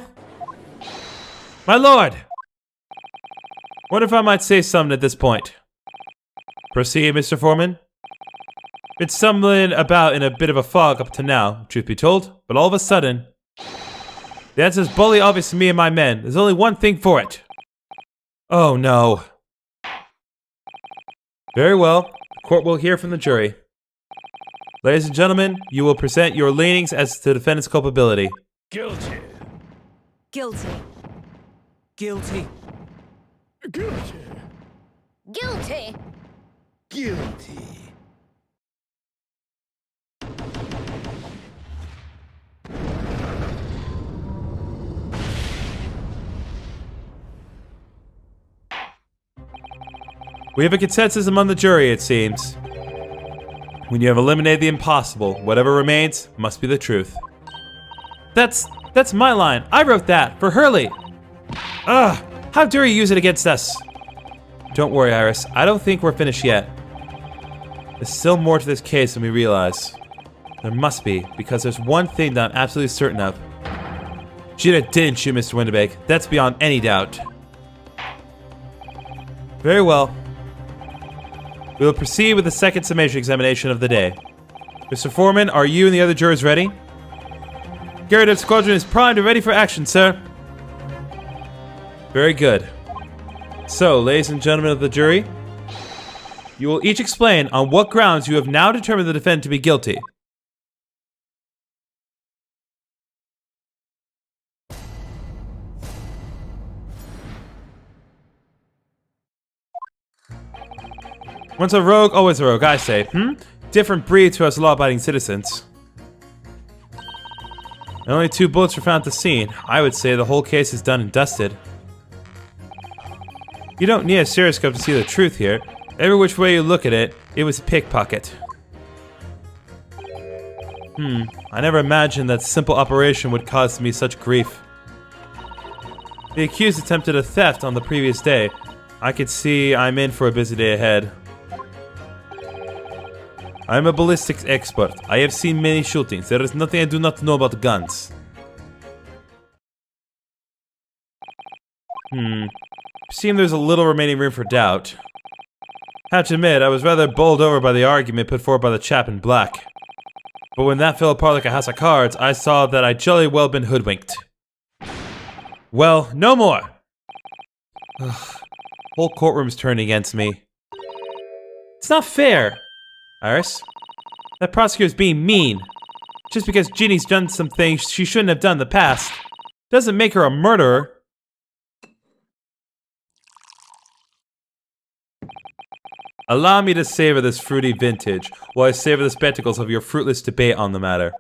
My lord! What if I might say something at this point? Proceed, Mr. Foreman. Been stumbling about in a bit of a fog up to now, truth be told, but all of a sudden, the answer's bully obvious to me and my men. There's only one thing for it. Oh no. Very well. The court will hear from the jury. Ladies and gentlemen, you will present your leanings as to the defendant's culpability.
Guilty.
Guilty.
Guilty. Guilty.
Guilty.
Guilty.
We have a consensus among the jury, it seems. When you have eliminated the impossible, whatever remains must be the truth. That's my line. I wrote that for Hurley. Ugh, how dare you use it against us? Don't worry, Iris. I don't think we're finished yet. There's still more to this case than we realize. There must be, because there's one thing that I'm absolutely certain of. Gina didn't shoot Mr. Winterbeck. That's beyond any doubt. Very well. We will proceed with the second summation examination of the day. Mr. Foreman, are you and the other jurors ready? Garrett Squadron is primed and ready for action, sir. Very good. So, ladies and gentlemen of the jury, you will each explain on what grounds you have now determined the defendant to be guilty. Once a rogue, always a rogue, I say. Different breed to us law-abiding citizens. And only 2 bullets were found at the scene. I would say the whole case is done and dusted. You don't need a stereoscope to see the truth here. Every which way you look at it, it was pickpocket. I never imagined that simple operation would cause me such grief. The accused attempted a theft on the previous day. I could see I'm in for a busy day ahead. I'm a ballistics expert. I have seen many shootings. There is nothing I do not know about guns. Seems there's a little remaining room for doubt. Have to admit, I was rather bowled over by the argument put forward by the chap in black. But when that fell apart like a house of cards, I saw that I'd jolly well been hoodwinked. Well, no more! Whole courtroom's turned against me. It's not fair! Iris, that prosecutor's being mean. Just because Ginny's done some things she shouldn't have done in the past doesn't make her a murderer. Allow me to savor this fruity vintage while I savor the spectacles of your fruitless debate on the matter.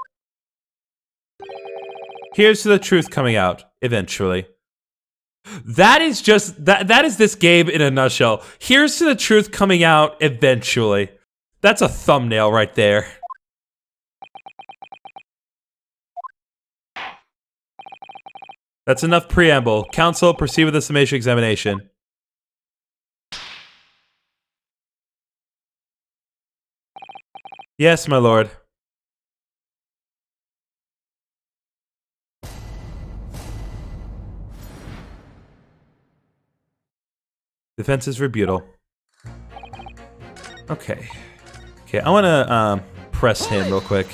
Here's to the truth coming out, eventually. That is just, that is this game in a nutshell. Here's to the truth coming out eventually. That's a thumbnail right there. That's enough preamble. Counsel, proceed with the summation examination. Yes, my lord. Defense's rebuttal. Okay. Okay, I want to press him real quick.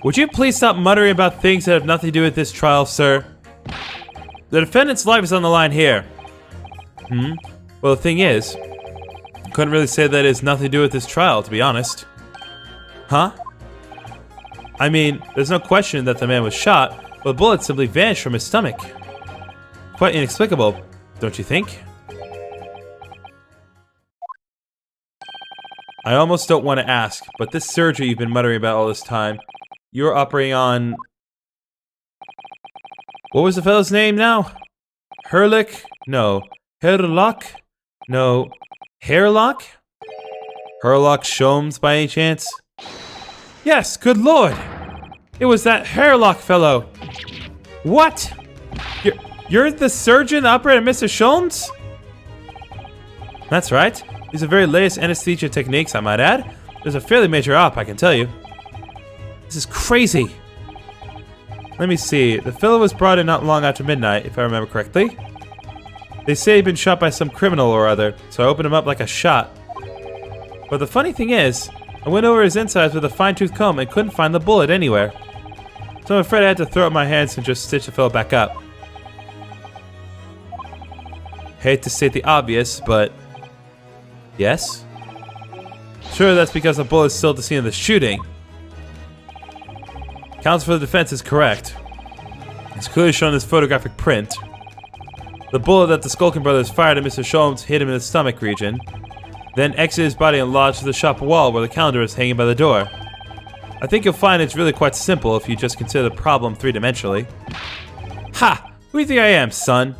Would you please stop muttering about things that have nothing to do with this trial, sir? The defendant's life is on the line here. Well, the thing is, couldn't really say that it has nothing to do with this trial, to be honest. Huh? I mean, there's no question that the man was shot, but the bullet simply vanished from his stomach. Quite inexplicable, don't you think? I almost don't want to ask, but this surgery you've been muttering about all this time, you're operating on... What was the fellow's name now? Herlick? No. Herlock? No. Hairlock? Herlock Sholmes by any chance? Yes, good lord! It was that Hairlock fellow! What? You're the surgeon operating on Mr. Sholmes? That's right. These are very latest anesthesia techniques, I might add. There's a fairly major op, I can tell you. This is crazy. Let me see. The fellow was brought in not long after midnight, if I remember correctly. They say he'd been shot by some criminal or other, so I opened him up like a shot. But the funny thing is, I went over his insides with a fine-tooth comb and couldn't find the bullet anywhere. So I'm afraid I had to throw up my hands and just stitch the fellow back up. Hate to state the obvious, but... Yes? Sure, that's because the bullet is still at the scene of the shooting. Counsel for the defense is correct. It's clearly shown in this photographic print. The bullet that the Skulkin brothers fired at Mr. Sholmes hit him in the stomach region, then exited his body and lodged to the shop wall where the calendar is hanging by the door. I think you'll find it's really quite simple if you just consider the problem three-dimensionally. Ha! Who do you think I am, son?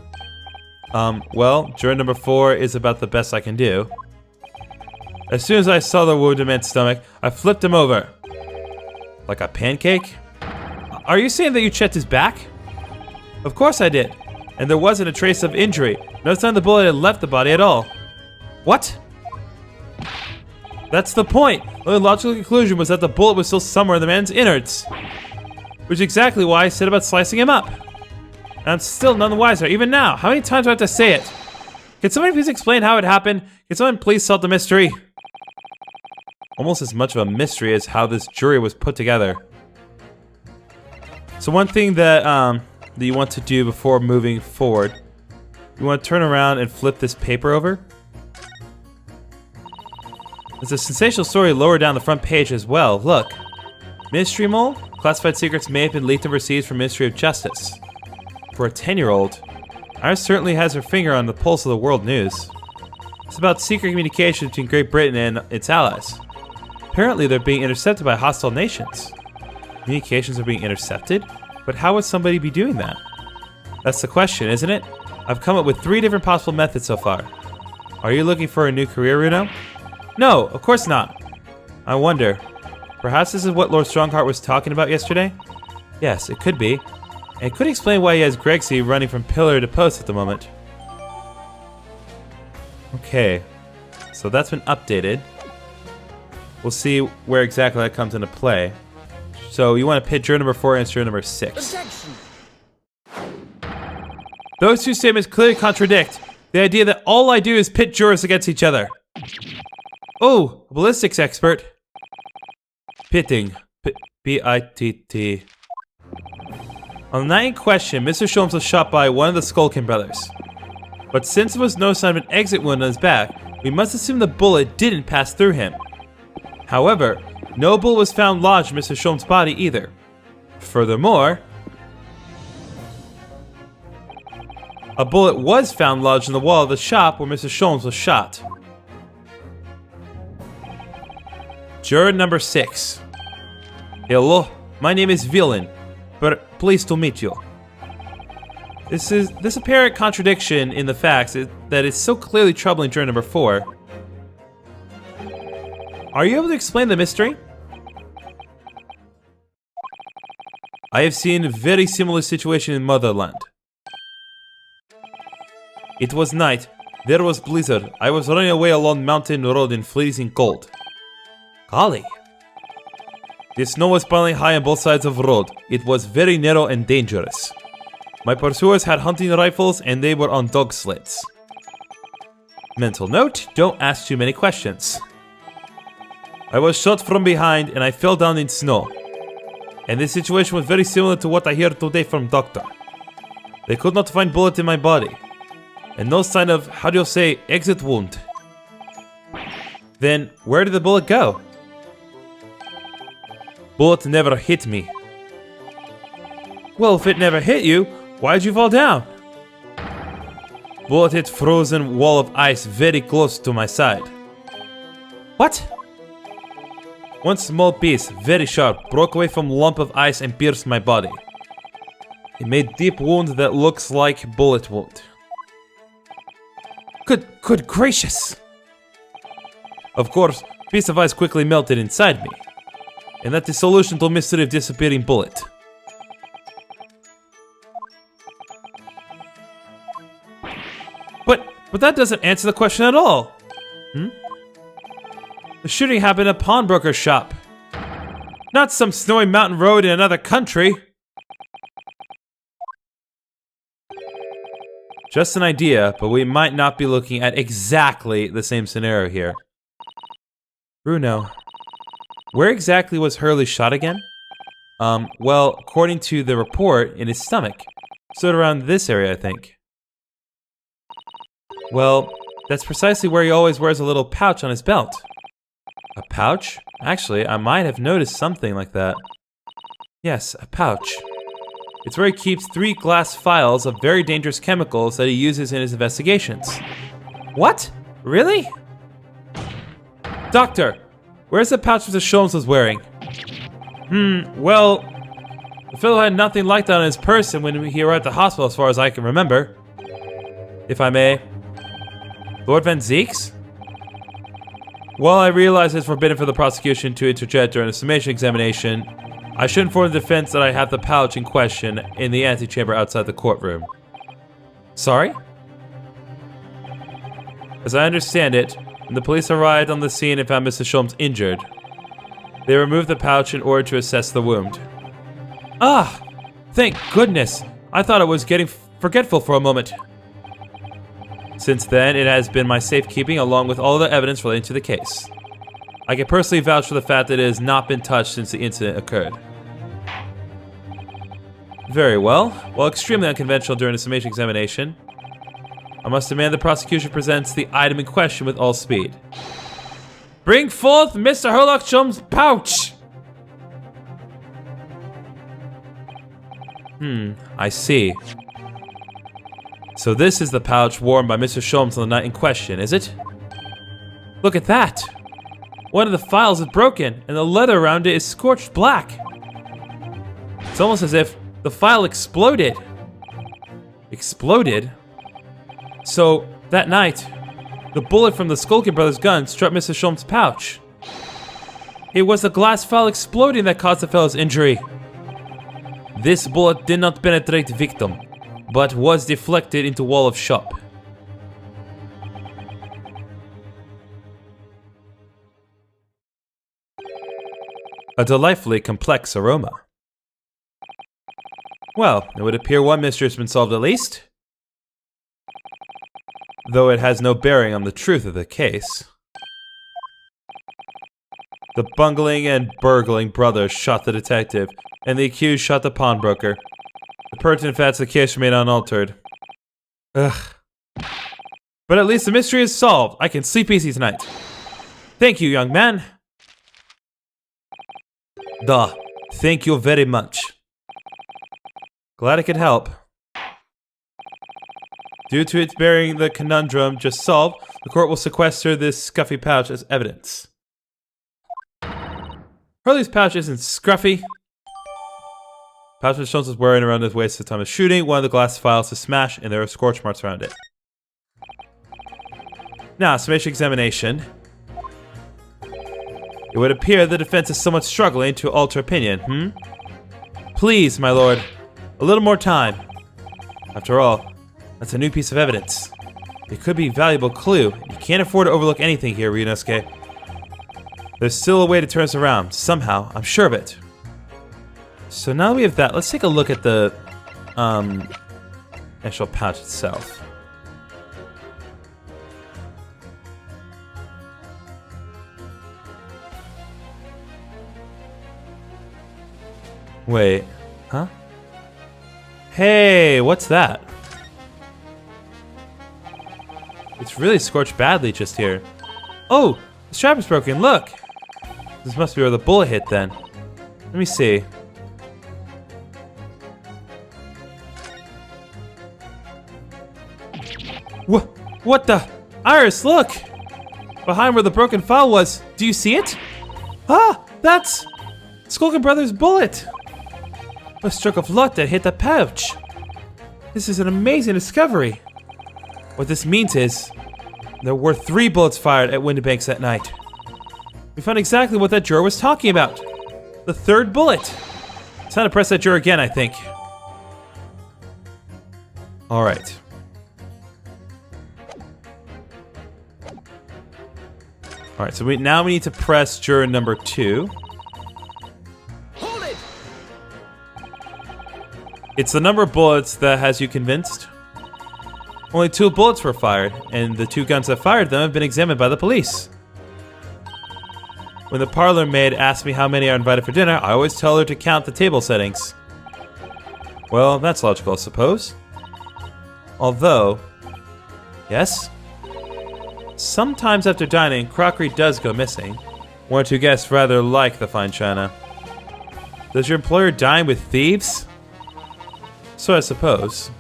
Well, juror number 4 is about the best I can do. As soon as I saw the wounded man's stomach, I flipped him over. Like a pancake? Are you saying that you checked his back? Of course I did. And there wasn't a trace of injury. No sign the bullet had left the body at all. What? That's the point. The only logical conclusion was that the bullet was still somewhere in the man's innards. Which is exactly why I said about slicing him up. And I'm still none the wiser, even now. How many times do I have to say it? Can somebody please explain how it happened? Can someone please solve the mystery? Almost as much of a mystery as how this jury was put together. So one thing that that you want to do before moving forward, you want to turn around and flip this paper over. There's a sensational story lower down the front page as well. Look. Mystery Mole? Classified secrets may have been leaked overseas from Ministry of Justice. For a 10-year-old, Iris certainly has her finger on the pulse of the world news. It's about secret communications between Great Britain and its allies. Apparently they're being intercepted by hostile nations. Communications are being intercepted? But how would somebody be doing that? That's the question, isn't it? I've come up with 3 different possible methods so far. Are you looking for a new career, Runo? No, of course not. I wonder, perhaps this is what Lord Strongheart was talking about yesterday? Yes, it could be. And it could explain why he has Gregsy running from pillar to post at the moment. Okay, so that's been updated. We'll see where exactly that comes into play. So you want to pit juror number 4 against juror number 6.
Objection.
Those 2 statements clearly contradict the idea that all I do is pit jurors against each other. Oh, a ballistics expert. Pitting. P-I-T-T. On the night in question, Mr. Sholmes was shot by one of the Skulkin brothers. But since there was no sign of an exit wound on his back, we must assume the bullet didn't pass through him. However, no bullet was found lodged in Mr. Sholmes' body either. Furthermore, a bullet was found lodged in the wall of the shop where Mr. Sholmes was shot. Juror number 6. Hello, my name is Villain, but pleased to meet you. This apparent contradiction in the facts that is so clearly troubling juror number 4. Are you able to explain the mystery? I have seen a very similar situation in Motherland. It was night. There was blizzard. I was running away along mountain road in freezing cold. Golly. The snow was piling high on both sides of the road. It was very narrow and dangerous. My pursuers had hunting rifles and they were on dog sleds. Mental note, don't ask too many questions. I was shot from behind and I fell down in snow. And this situation was very similar to what I hear today from doctor. They could not find bullet in my body. And no sign of, how do you say, exit wound. Then, where did the bullet go? Bullet never hit me. Well, if it never hit you, why'd you fall down? Bullet hit frozen wall of ice very close to my side. What? One small piece, very sharp, broke away from lump of ice and pierced my body. It made deep wound that looks like bullet wound. Good gracious! Of course, piece of ice quickly melted inside me. And that's the solution to the mystery of disappearing bullet. But that doesn't answer the question at all. The shooting happened at a pawnbroker's shop. Not some snowy mountain road in another country. Just an idea, but we might not be looking at exactly the same scenario here. Bruno, where exactly was Hurley shot again? Well, according to the report, in his stomach. Sort of around this area, I think. Well, that's precisely where he always wears a little pouch on his belt. A pouch? Actually, I might have noticed something like that. Yes, a pouch. It's where he keeps 3 glass vials of very dangerous chemicals that he uses in his investigations. What? Really? Doctor, where's the pouch Mr. Sholmes was wearing? Well, the fellow had nothing like that on his person when he arrived at the hospital as far as I can remember. If I may. Lord Van Zeeks? While I realize it's forbidden for the prosecution to interject during a summation examination, I should inform the defense that I have the pouch in question in the antechamber outside the courtroom. Sorry? As I understand it, when the police arrived on the scene and found Mr. Sholmes injured, they removed the pouch in order to assess the wound. Ah! Thank goodness! I thought I was getting forgetful for a moment. Since then, it has been my safekeeping along with all the evidence relating to the case. I can personally vouch for the fact that it has not been touched since the incident occurred. Very well. While extremely unconventional during a summation examination, I must demand the prosecution presents the item in question with all speed. Bring forth Mr. Herlock Sholmes' pouch! I see. So this is the pouch worn by Mr. Sholmes on the night in question, is it? Look at that! One of the files is broken, and the leather around it is scorched black. It's almost as if the file exploded. Exploded? So, that night, the bullet from the Skulkin brothers' gun struck Mr. Sholmes' pouch. It was the glass file exploding that caused the fellow's injury. This bullet did not penetrate the victim, but was deflected into wall of shop. A delightfully complex aroma. Well, it would appear one mystery has been solved at least. Though it has no bearing on the truth of the case. The bungling and burgling brothers shot the detective, and the accused shot the pawnbroker. The pertinent facts of the case remain unaltered. Ugh. But at least the mystery is solved. I can sleep easy tonight. Thank you, young man. Duh. Thank you very much. Glad I could help. Due to its bearing the conundrum just solved, the court will sequester this scuffy pouch as evidence. Hurley's pouch isn't scruffy. Pouch Mr. Sholmes was wearing around his waist at the time of shooting. One of the glass files is smashed, and there are scorch marks around it. Now, summation examination. It would appear the defense is somewhat struggling to alter opinion, Please, my lord, a little more time. After all, that's a new piece of evidence. It could be a valuable clue. You can't afford to overlook anything here, Ryunosuke. There's still a way to turn us around, somehow, I'm sure of it. So now that we have that, let's take a look at the actual pouch itself. Wait, huh? Hey, what's that? It's really scorched badly just here. Oh, The strap is broken, look! This must be where the bullet hit then. Let me see. What the? Iris, look! Behind where the broken file was, do you see it? Ah, that's Skulkin Brothers' bullet! A stroke of luck that hit the pouch. This is an amazing discovery. What this means is, there were 3 bullets fired at Windibanks that night. We found exactly what that juror was talking about. The 3rd bullet. It's time to press that juror again, I think. Alright. Alright, so now we need to press juror number 2.
Hold it!
It's the number of bullets that has you convinced. Only 2 bullets were fired, and the 2 guns that fired them have been examined by the police. When the parlor maid asks me how many are invited for dinner, I always tell her to count the table settings. Well, that's logical, I suppose. Although, yes? Sometimes after dining, crockery does go missing. 1 or 2 guests rather like the fine china. Does your employer dine with thieves? So I suppose.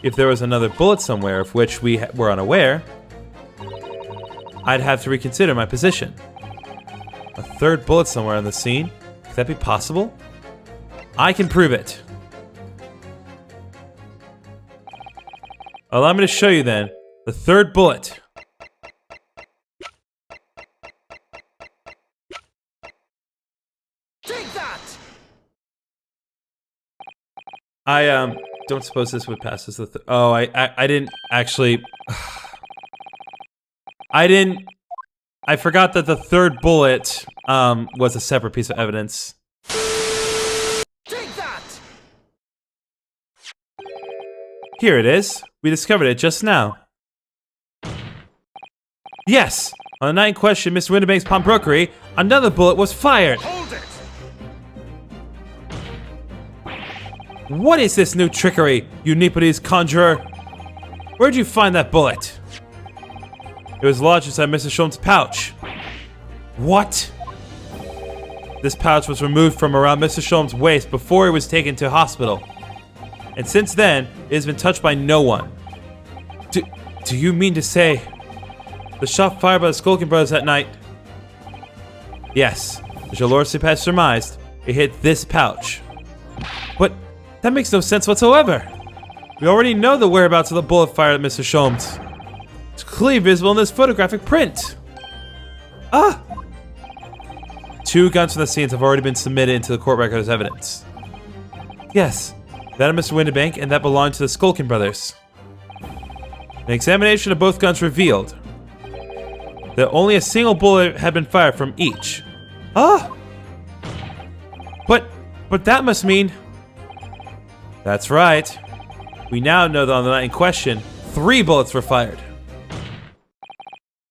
If there was another bullet somewhere of which we were unaware, I'd have to reconsider my position. A 3rd bullet somewhere on the scene? Could that be possible? I can prove it. Allow me to show you then the 3rd bullet.
Take that!
I don't suppose this would pass as the oh, I didn't actually I forgot that the 3rd bullet was a separate piece of evidence.
Take that!
Here it is. We discovered it just now. Yes! On the night in question, Mr. Windibank's pawnbrokery, another bullet was fired!
Hold it!
What is this new trickery, you Nepalese conjurer? Where'd you find that bullet? It was lodged inside Mr. Shulman's pouch. What? This pouch was removed from around Mr. Shulman's waist before he was taken to hospital. And since then, it has been touched by no one. Do you mean to say the shot fired by the Skulkin Brothers that night? Yes, as your lordship has surmised, it hit this pouch. But that makes no sense whatsoever. We already know the whereabouts of the bullet fired at Mr. Shulman's. It's clearly visible in this photographic print. Ah! 2 guns from the scenes have already been submitted into the court record as evidence. Yes, that of Mr. Windibank and that belonged to the Skulkin Brothers. An examination of both guns revealed that only a single bullet had been fired from each. Ah! But that must mean... That's right. We now know that on the night in question, 3 bullets were fired.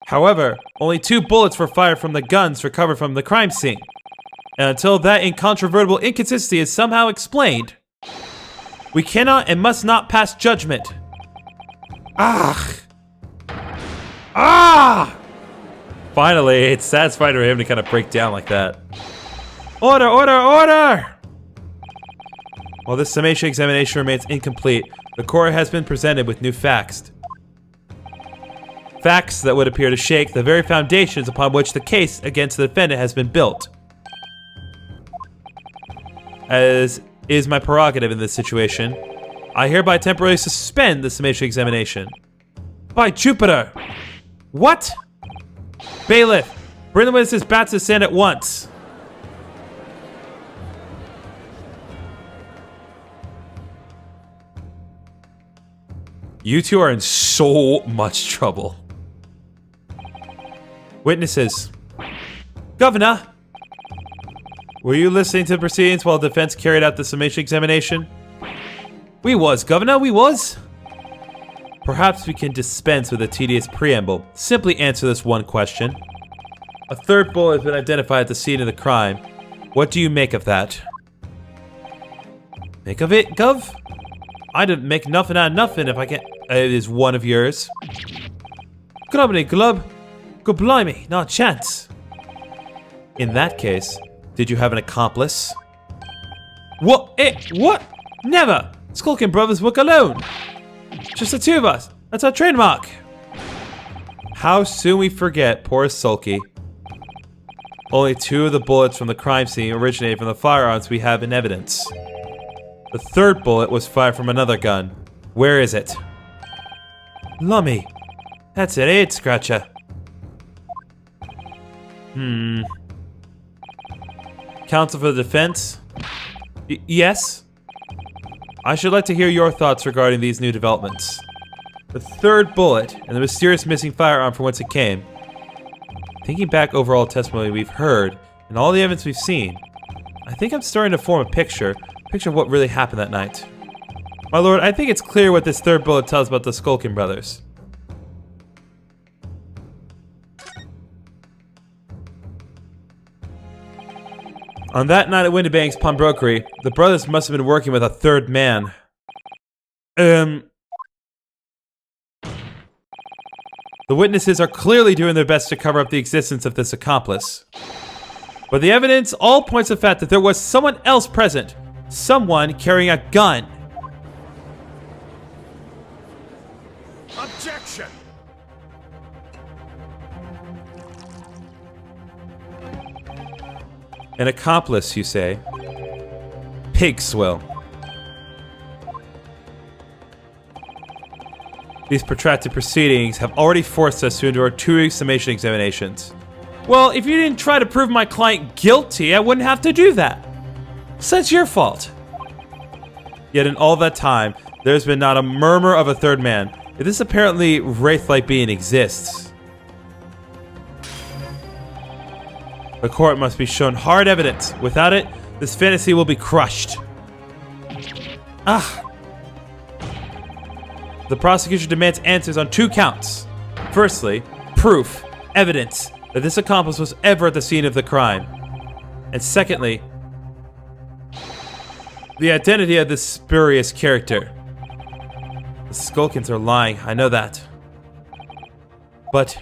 However, only 2 bullets were fired from the guns recovered from the crime scene. And until that incontrovertible inconsistency is somehow explained, we cannot and must not pass judgment. Ah! Ah! Finally, it's satisfying for him to kind of break down like that. Order, order, order! While this summation examination remains incomplete, the court has been presented with new facts. Facts that would appear to shake the very foundations upon which the case against the defendant has been built. As is my prerogative in this situation, I hereby temporarily suspend the summation examination. By Jupiter! What? Bailiff, bring the witnesses back to the stand at once. You two are in so much trouble. Witnesses. Governor! Were you listening to the proceedings while the defense carried out the summation examination? We was, Governor, we was. Perhaps we can dispense with a tedious preamble. Simply answer this one question. A 3rd bullet has been identified at the scene of the crime. What do you make of that? Make of it, Gov? I didn't make nothing out of nothing if I can't... It is one of yours. Glubby glub. Good blimey, not a chance. In that case, did you have an accomplice? What? What? Never! Skulkin brothers work alone. Just the two of us. That's our trademark. How soon we forget poor Sulky. Only 2 of the bullets from the crime scene originated from the firearms we have in evidence. The 3rd bullet was fired from another gun. Where is it? Lummy. That's an head scratcher. Counsel for the defense? Yes? I should like to hear your thoughts regarding these new developments. The 3rd bullet and the mysterious missing firearm from whence it came. Thinking back over all the testimony we've heard and all the evidence we've seen, I think I'm starting to form a picture of what really happened that night. My lord, I think it's clear what this 3rd bullet tells about the Skulkin brothers. On that night at Windibank's pawnbrokery, the brothers must have been working with a 3rd man. The witnesses are clearly doing their best to cover up the existence of this accomplice. But the evidence all points to the fact that there was someone else present. Someone carrying a gun.
Objection!
An accomplice, you say? Pig swill. These protracted proceedings have already forced us to endure 2 summation examinations. Well, if you didn't try to prove my client guilty, I wouldn't have to do that. So that's your fault. Yet in all that time, there's been not a murmur of a 3rd man. If this apparently wraith-like being exists. The court must be shown hard evidence. Without it, this fantasy will be crushed. The prosecution demands answers on 2 counts. Firstly, proof, evidence, that this accomplice was ever at the scene of the crime. And secondly, the identity of this spurious character. The Skulkins are lying, I know that. But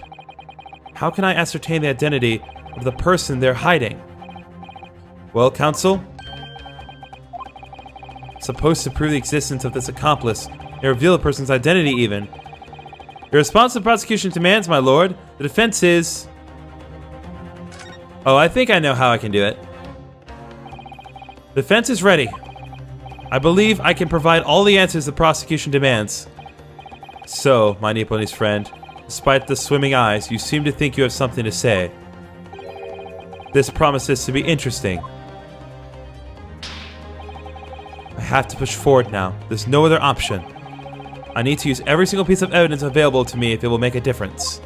how can I ascertain the identity of the person they're hiding? Well, counsel, supposed to prove the existence of this accomplice and reveal the person's identity even. Your response to the prosecution demands, my lord. The defense is... Oh, I think I know how I can do it. The defense is ready. I believe I can provide all the answers the prosecution demands. So, my Nipponese friend, despite the swimming eyes, you seem to think you have something to say. This promises to be interesting. I have to push forward now. There's no other option. I need to use every single piece of evidence available to me if it will make a difference.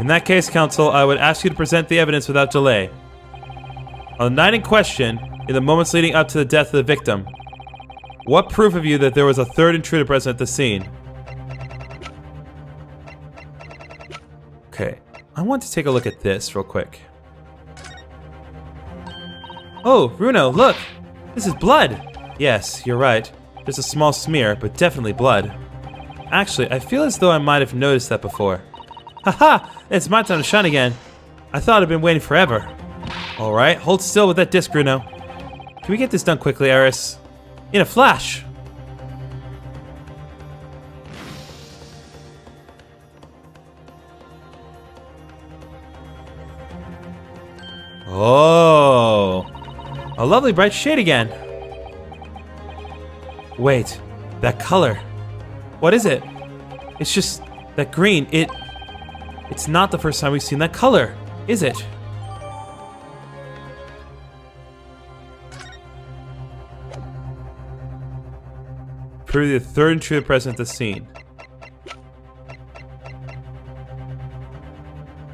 In that case, counsel, I would ask you to present the evidence without delay. On the night in question, in the moments leading up to the death of the victim, what proof have you that there was a 3rd intruder present at the scene? Okay, I want to take a look at this real quick. Oh, Bruno, look! This is blood! Yes, you're right. There's a small smear, but definitely blood. Actually, I feel as though I might have noticed that before. Haha! It's my time to shine again. I thought I'd been waiting forever. Alright, hold still with that disc, Bruno. Can we get this done quickly, Eris? In a flash! Oh! A lovely bright shade again. Wait, that color. What is it? It's just that green. It's not the first time we've seen that color, is it? Prove the 3rd intruder present at the scene.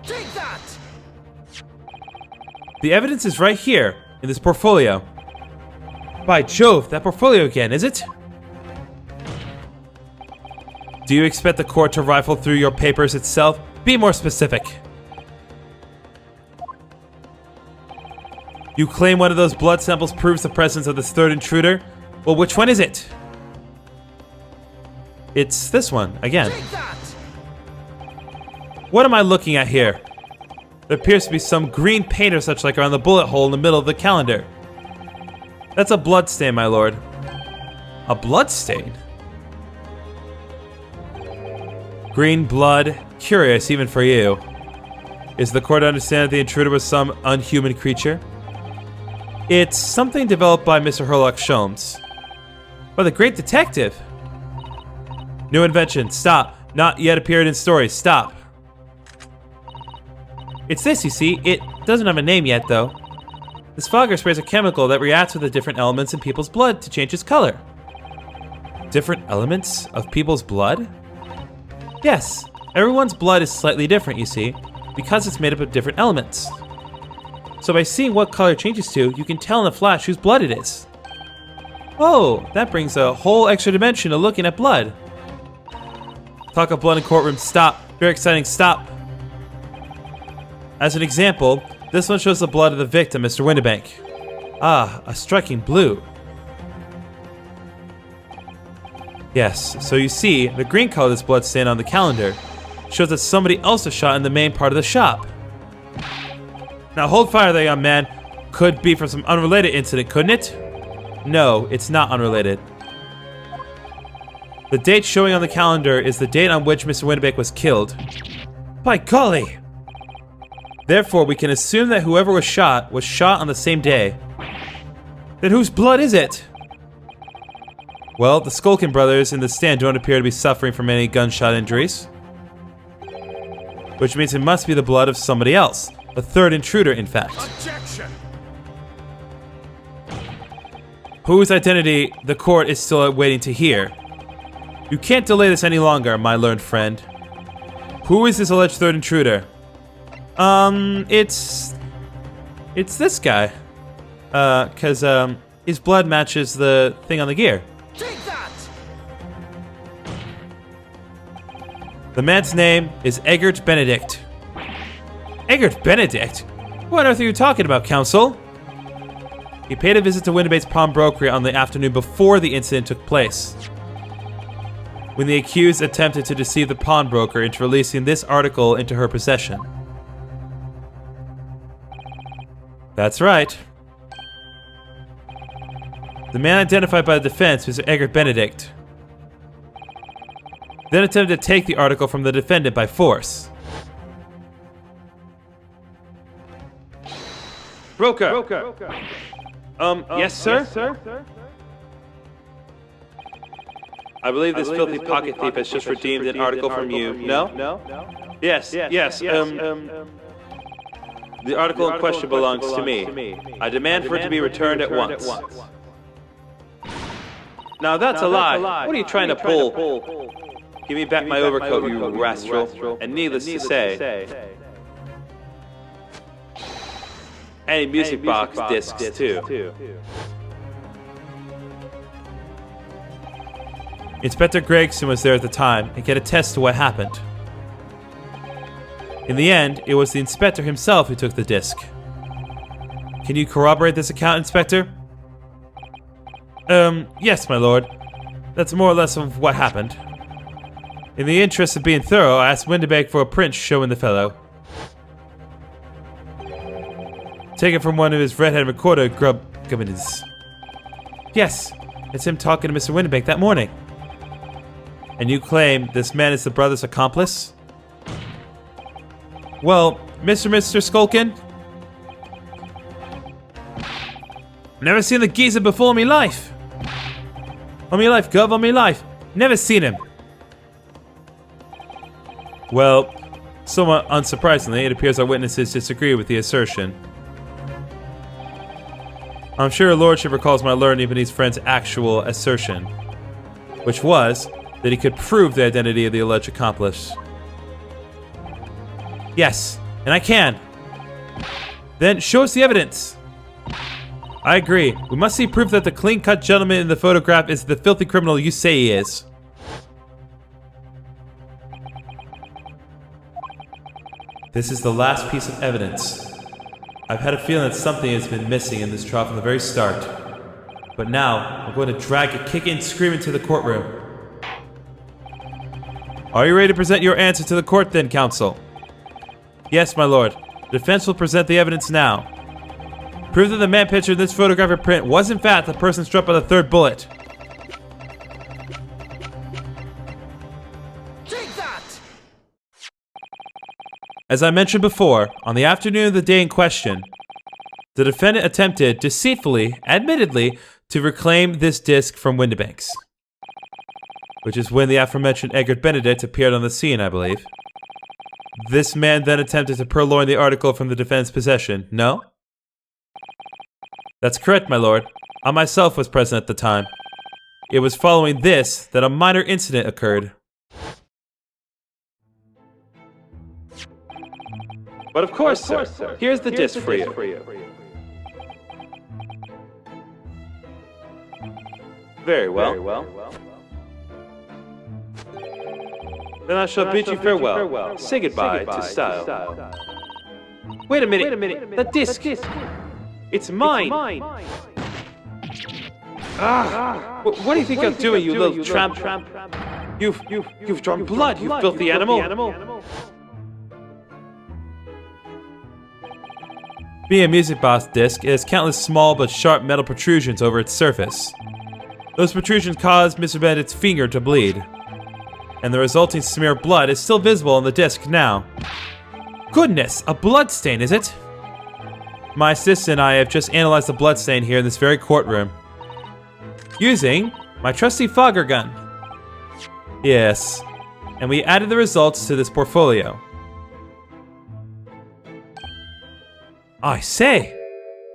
Take that!
The evidence is right here, in this portfolio. By Jove, that portfolio again, is it? Do you expect the court to rifle through your papers itself? Be more specific. You claim one of those blood samples proves the presence of this 3rd intruder? Well, which one is it? It's this one, again.
Take that!
What am I looking at here? There appears to be some green paint or such like around the bullet hole in the middle of the calendar. That's a blood stain, my lord. A blood stain? Green blood, curious even for you. Is the court to understand that the intruder was some unhuman creature? It's something developed by Mr. Herlock Sholmes. But the great detective! New invention, stop. Not yet appeared in stories, stop. It's this, you see. It doesn't have a name yet, though. This fogger sprays a chemical that reacts with the different elements in people's blood to change its color. Different elements of people's blood? Yes, everyone's blood is slightly different, you see, because it's made up of different elements. So by seeing what color it changes to, you can tell in a flash whose blood it is. Oh, that brings a whole extra dimension to looking at blood. Talk of blood in courtroom, stop. Very exciting, stop. As an example, this one shows the blood of the victim, Mr. Windibank. Ah, a striking blue. Yes, so you see, the green color of this blood stain on the calendar shows that somebody else was shot in the main part of the shop. Now hold fire there, young man. Could be from some unrelated incident, couldn't it? No, it's not unrelated. The date showing on the calendar is the date on which Mr. Windibank was killed. By golly! Therefore, we can assume that whoever was shot on the same day. Then whose blood is it? Well, the Skulkin brothers in the stand don't appear to be suffering from any gunshot injuries. Which means it must be the blood of somebody else. A third intruder, in fact.
Objection!
Whose identity the court is still waiting to hear. You can't delay this any longer, my learned friend. Who is this alleged third intruder? It's this guy. Cause his blood matches the thing on the gear.
Take that!
The man's name is Eggert Benedict. Eggert Benedict? What on earth are you talking about, counsel? He paid a visit to Windibank's pawnbrokery on the afternoon before the incident took place, when the accused attempted to deceive the pawnbroker into releasing this article into her possession. That's right. The man identified by the defense, Mr. Eggert Benedict, then attempted to take the article from the defendant by force.
Broker. Yes, sir? I believe this filthy pocket thief has just redeemed an article from you. No? Yes. The article in question belongs to me. I demand for it to be returned at once. Now that's a lie. What are you trying to pull? Give me back my overcoat, you rascal. And needless to say, any music box discs too.
Inspector Gregson was there at the time and can attest to what happened. In the end, it was the inspector himself who took the disc. Can you corroborate this account, Inspector? Yes, my lord. That's more or less of what happened. In the interest of being thorough, I asked Windibank for a print showing the fellow. Taken from one of his redhead recorder gubbins. Yes, it's him talking to Mr. Windibank that morning. And you claim this man is the brother's accomplice? Well, Mr. Skulkin? Never seen the geezer before in me life. On me life, Gov, on me life. Never seen him. Well, somewhat unsurprisingly, it appears our witnesses disagree with the assertion. I'm sure your lordship recalls my learned Ebony's friend's actual assertion, which was that he could prove the identity of the alleged accomplice. Yes, and I can. Then show us the evidence. I agree. We must see proof that the clean-cut gentleman in the photograph is the filthy criminal you say he is. This is the last piece of evidence. I've had a feeling that something has been missing in this trial from the very start. But now, I'm going to drag you kicking and screaming to the courtroom. Are you ready to present your answer to the court then, counsel? Yes, my lord. The defense will present the evidence now. Prove that the man pictured in this photographic print was in fact the person struck by the third bullet.
Take that!
As I mentioned before, on the afternoon of the day in question, the defendant attempted, deceitfully, admittedly, to reclaim this disc from Windibanks. Which is when the aforementioned Egbert Benedict appeared on the scene, I believe. This man then attempted to purloin the article from the defendant's possession, no? That's correct, my lord. I myself was present at the time. It was following this that a minor incident occurred.
But of course, sir. Here's the disc for you. Very well. Then I shall bid you farewell. Say goodbye to style. Wait a minute. That disc. It's mine. What do you think I'm doing, you little tramp? You've drawn blood, you filthy animal.
Being a music box disc, it has countless small but sharp metal protrusions over its surface. Those protrusions caused Mr. Benedict's finger to bleed, and the resulting smear of blood is still visible on the disc now. Goodness, a blood stain, is it? My assistant and I have just analyzed the blood stain here in this very courtroom, using my trusty fogger gun. Yes, and we added the results to this portfolio. I say,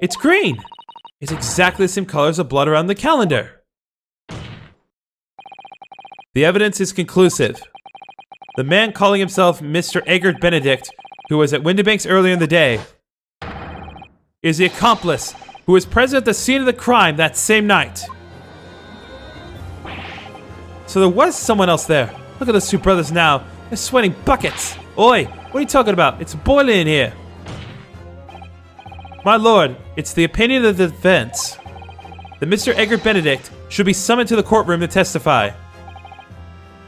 it's green. It's exactly the same color as the blood around the calendar. The evidence is conclusive. The man calling himself Mr. Egbert Benedict, who was at Windibanks earlier in the day, is the accomplice who was present at the scene of the crime that same night. So there was someone else there. Look at those two brothers now. They're sweating buckets. Oi, what are you talking about? It's boiling in here. My lord, it's the opinion of the defense that Mr. Egbert Benedict should be summoned to the courtroom to testify.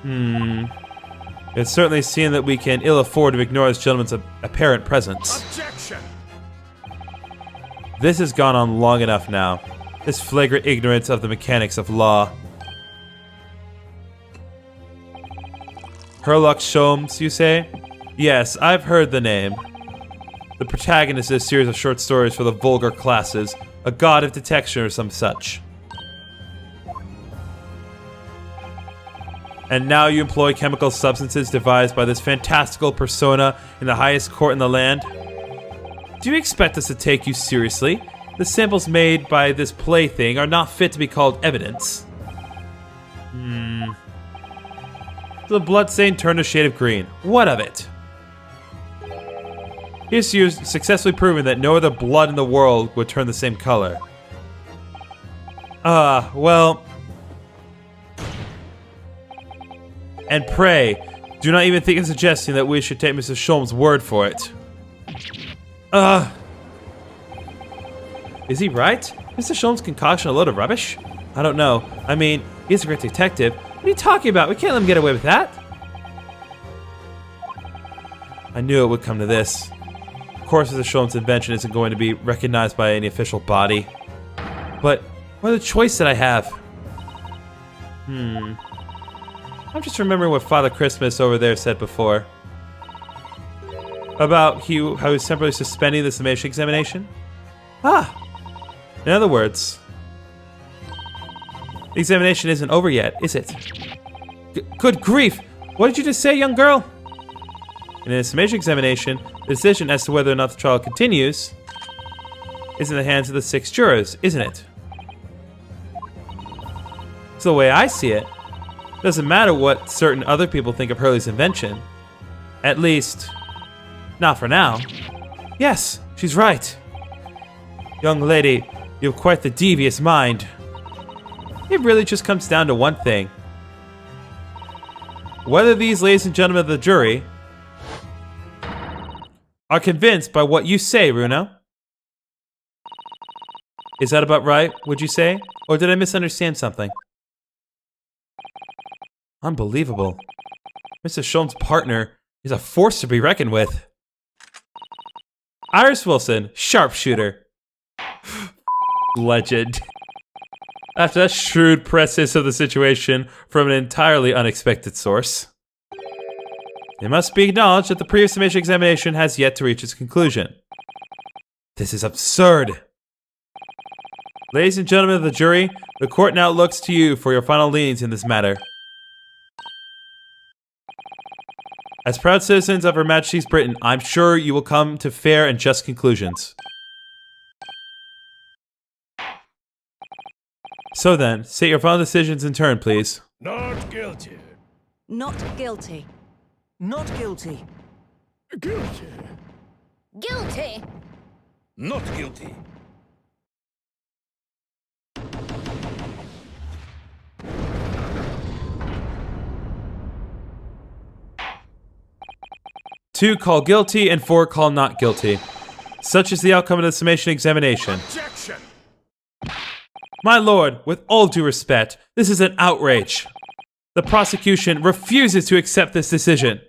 It certainly seems that we can ill afford to ignore this gentleman's apparent presence.
Objection!
This has gone on long enough now. This flagrant ignorance of the mechanics of law. Herlock Sholmes, you say? Yes, I've heard the name. The protagonist of a series of short stories for the vulgar classes, a god of detection or some such. And now you employ chemical substances devised by this fantastical persona in the highest court in the land? Do you expect us to take you seriously? The samples made by this plaything are not fit to be called evidence. The bloodstain turned a shade of green. What of it? Here's you successfully proven that no other blood in the world would turn the same color. Well... And pray, do not even think of suggesting that we should take Mr. Sholmes' word for it. Is he right? Mr. Sholmes' concoction a load of rubbish? I don't know. I mean, he's a great detective. What are you talking about? We can't let him get away with that. I knew it would come to this. Of course, Mr. Sholmes' invention isn't going to be recognized by any official body. But what other choice did I have? I'm just remembering what Father Christmas over there said before. About how he was temporarily suspending the summation examination? In other words, the examination isn't over yet, is it? Good grief! What did you just say, young girl? In a summation examination, the decision as to whether or not the trial continues is in the hands of the 6 jurors, isn't it? So the way I see it, doesn't matter what certain other people think of Hurley's invention. At least, not for now. Yes, she's right. Young lady, you have quite the devious mind. It really just comes down to one thing. Whether these ladies and gentlemen of the jury are convinced by what you say, Runo. Is that about right, would you say? Or did I misunderstand something? Unbelievable. Mr. Sholmes' partner is a force to be reckoned with. Iris Wilson, sharpshooter. Legend. After that shrewd precis of the situation from an entirely unexpected source. It must be acknowledged that the previous summation examination has yet to reach its conclusion. This is absurd. Ladies and gentlemen of the jury, the court now looks to you for your final leanings in this matter. As proud citizens of Her Majesty's Britain, I'm sure you will come to fair and just conclusions. So then, state your final decisions in turn, please.
Not guilty.
Not guilty.
Not guilty.
Guilty.
Guilty.
Not guilty.
Two call guilty and four call not guilty. Such is the outcome of the summation examination.
Objection.
My lord, with all due respect, this is an outrage. The prosecution refuses to accept this decision.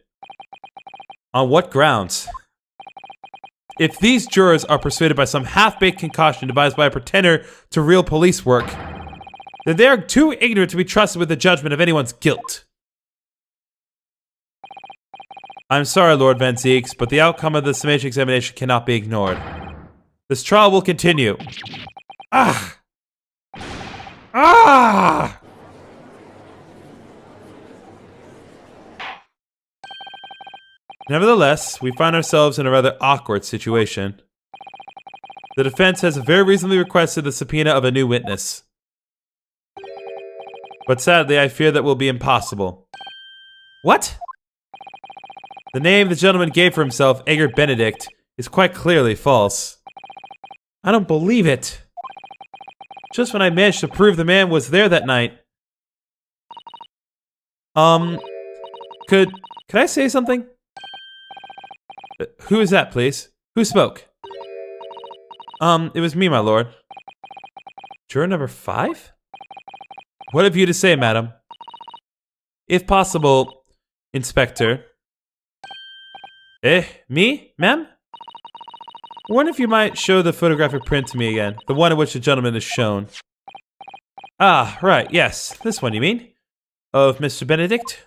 On what grounds? If these jurors are persuaded by some half-baked concoction devised by a pretender to real police work, then they are too ignorant to be trusted with the judgment of anyone's guilt. I'm sorry, Lord Van Zeeks, but the outcome of the summation examination cannot be ignored. This trial will continue. Ah! Ah! Nevertheless, we find ourselves in a rather awkward situation. The defense has very reasonably requested the subpoena of a new witness. But sadly, I fear that will be impossible. What? The name the gentleman gave for himself, Edgar Benedict, is quite clearly false. I don't believe it. Just when I managed to prove the man was there that night. Could I say something? Who is that, please? Who spoke? It was me, my lord. Juror number 5? What have you to say, madam? If possible, Inspector. Me, ma'am? Wonder if you might show the photographic print to me again, the one in which the gentleman is shown. Ah, right, yes, this one you mean? Of Mr. Benedict?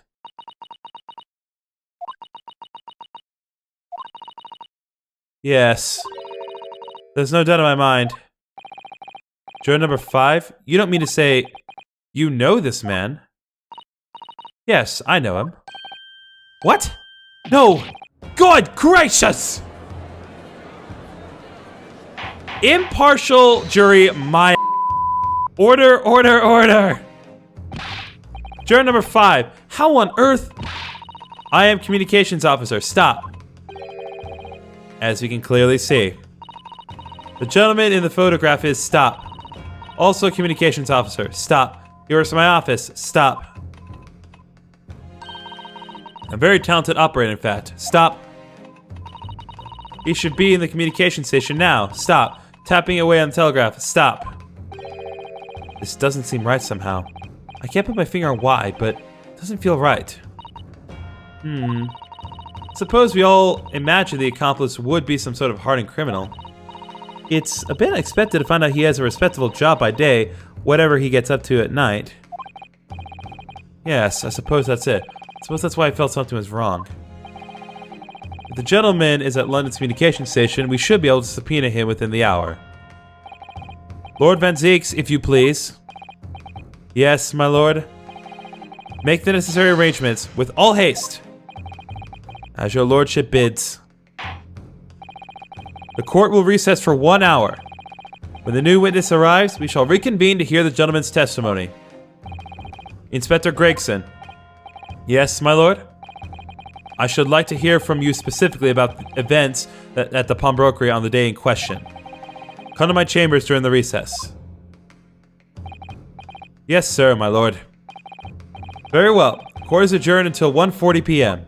Yes. There's no doubt in my mind. Juror number 5? You don't mean to say you know this man? Yes, I know him. What? No! Good gracious! Impartial jury, my order, order, order! Juror number 5, how on earth? I am communications officer, stop. As we can clearly see, the gentleman in the photograph is stop. Also communications officer, stop. Yours to my office, stop. A very talented operator, in fact, stop. He should be in the communication station now, stop. Tapping away on the telegraph, stop. This doesn't seem right somehow. I can't put my finger on why, but it doesn't feel right. Suppose we all imagine the accomplice would be some sort of hardened criminal. It's a bit unexpected to find out he has a respectable job by day, whatever he gets up to at night. Yes, I suppose that's it. I suppose that's why I felt something was wrong. If the gentleman is at London's communication station, we should be able to subpoena him within the hour. Lord Van Zeeks, if you please. Yes, my lord. Make the necessary arrangements with all haste. As your lordship bids. The court will recess for 1 hour. When the new witness arrives, we shall reconvene to hear the gentleman's testimony. Inspector Gregson. Yes, my lord? I should like to hear from you specifically about the events at the pawnbrokery on the day in question. Come to my chambers during the recess. Yes, sir, my lord. Very well. Court is adjourned until 1:40 p.m.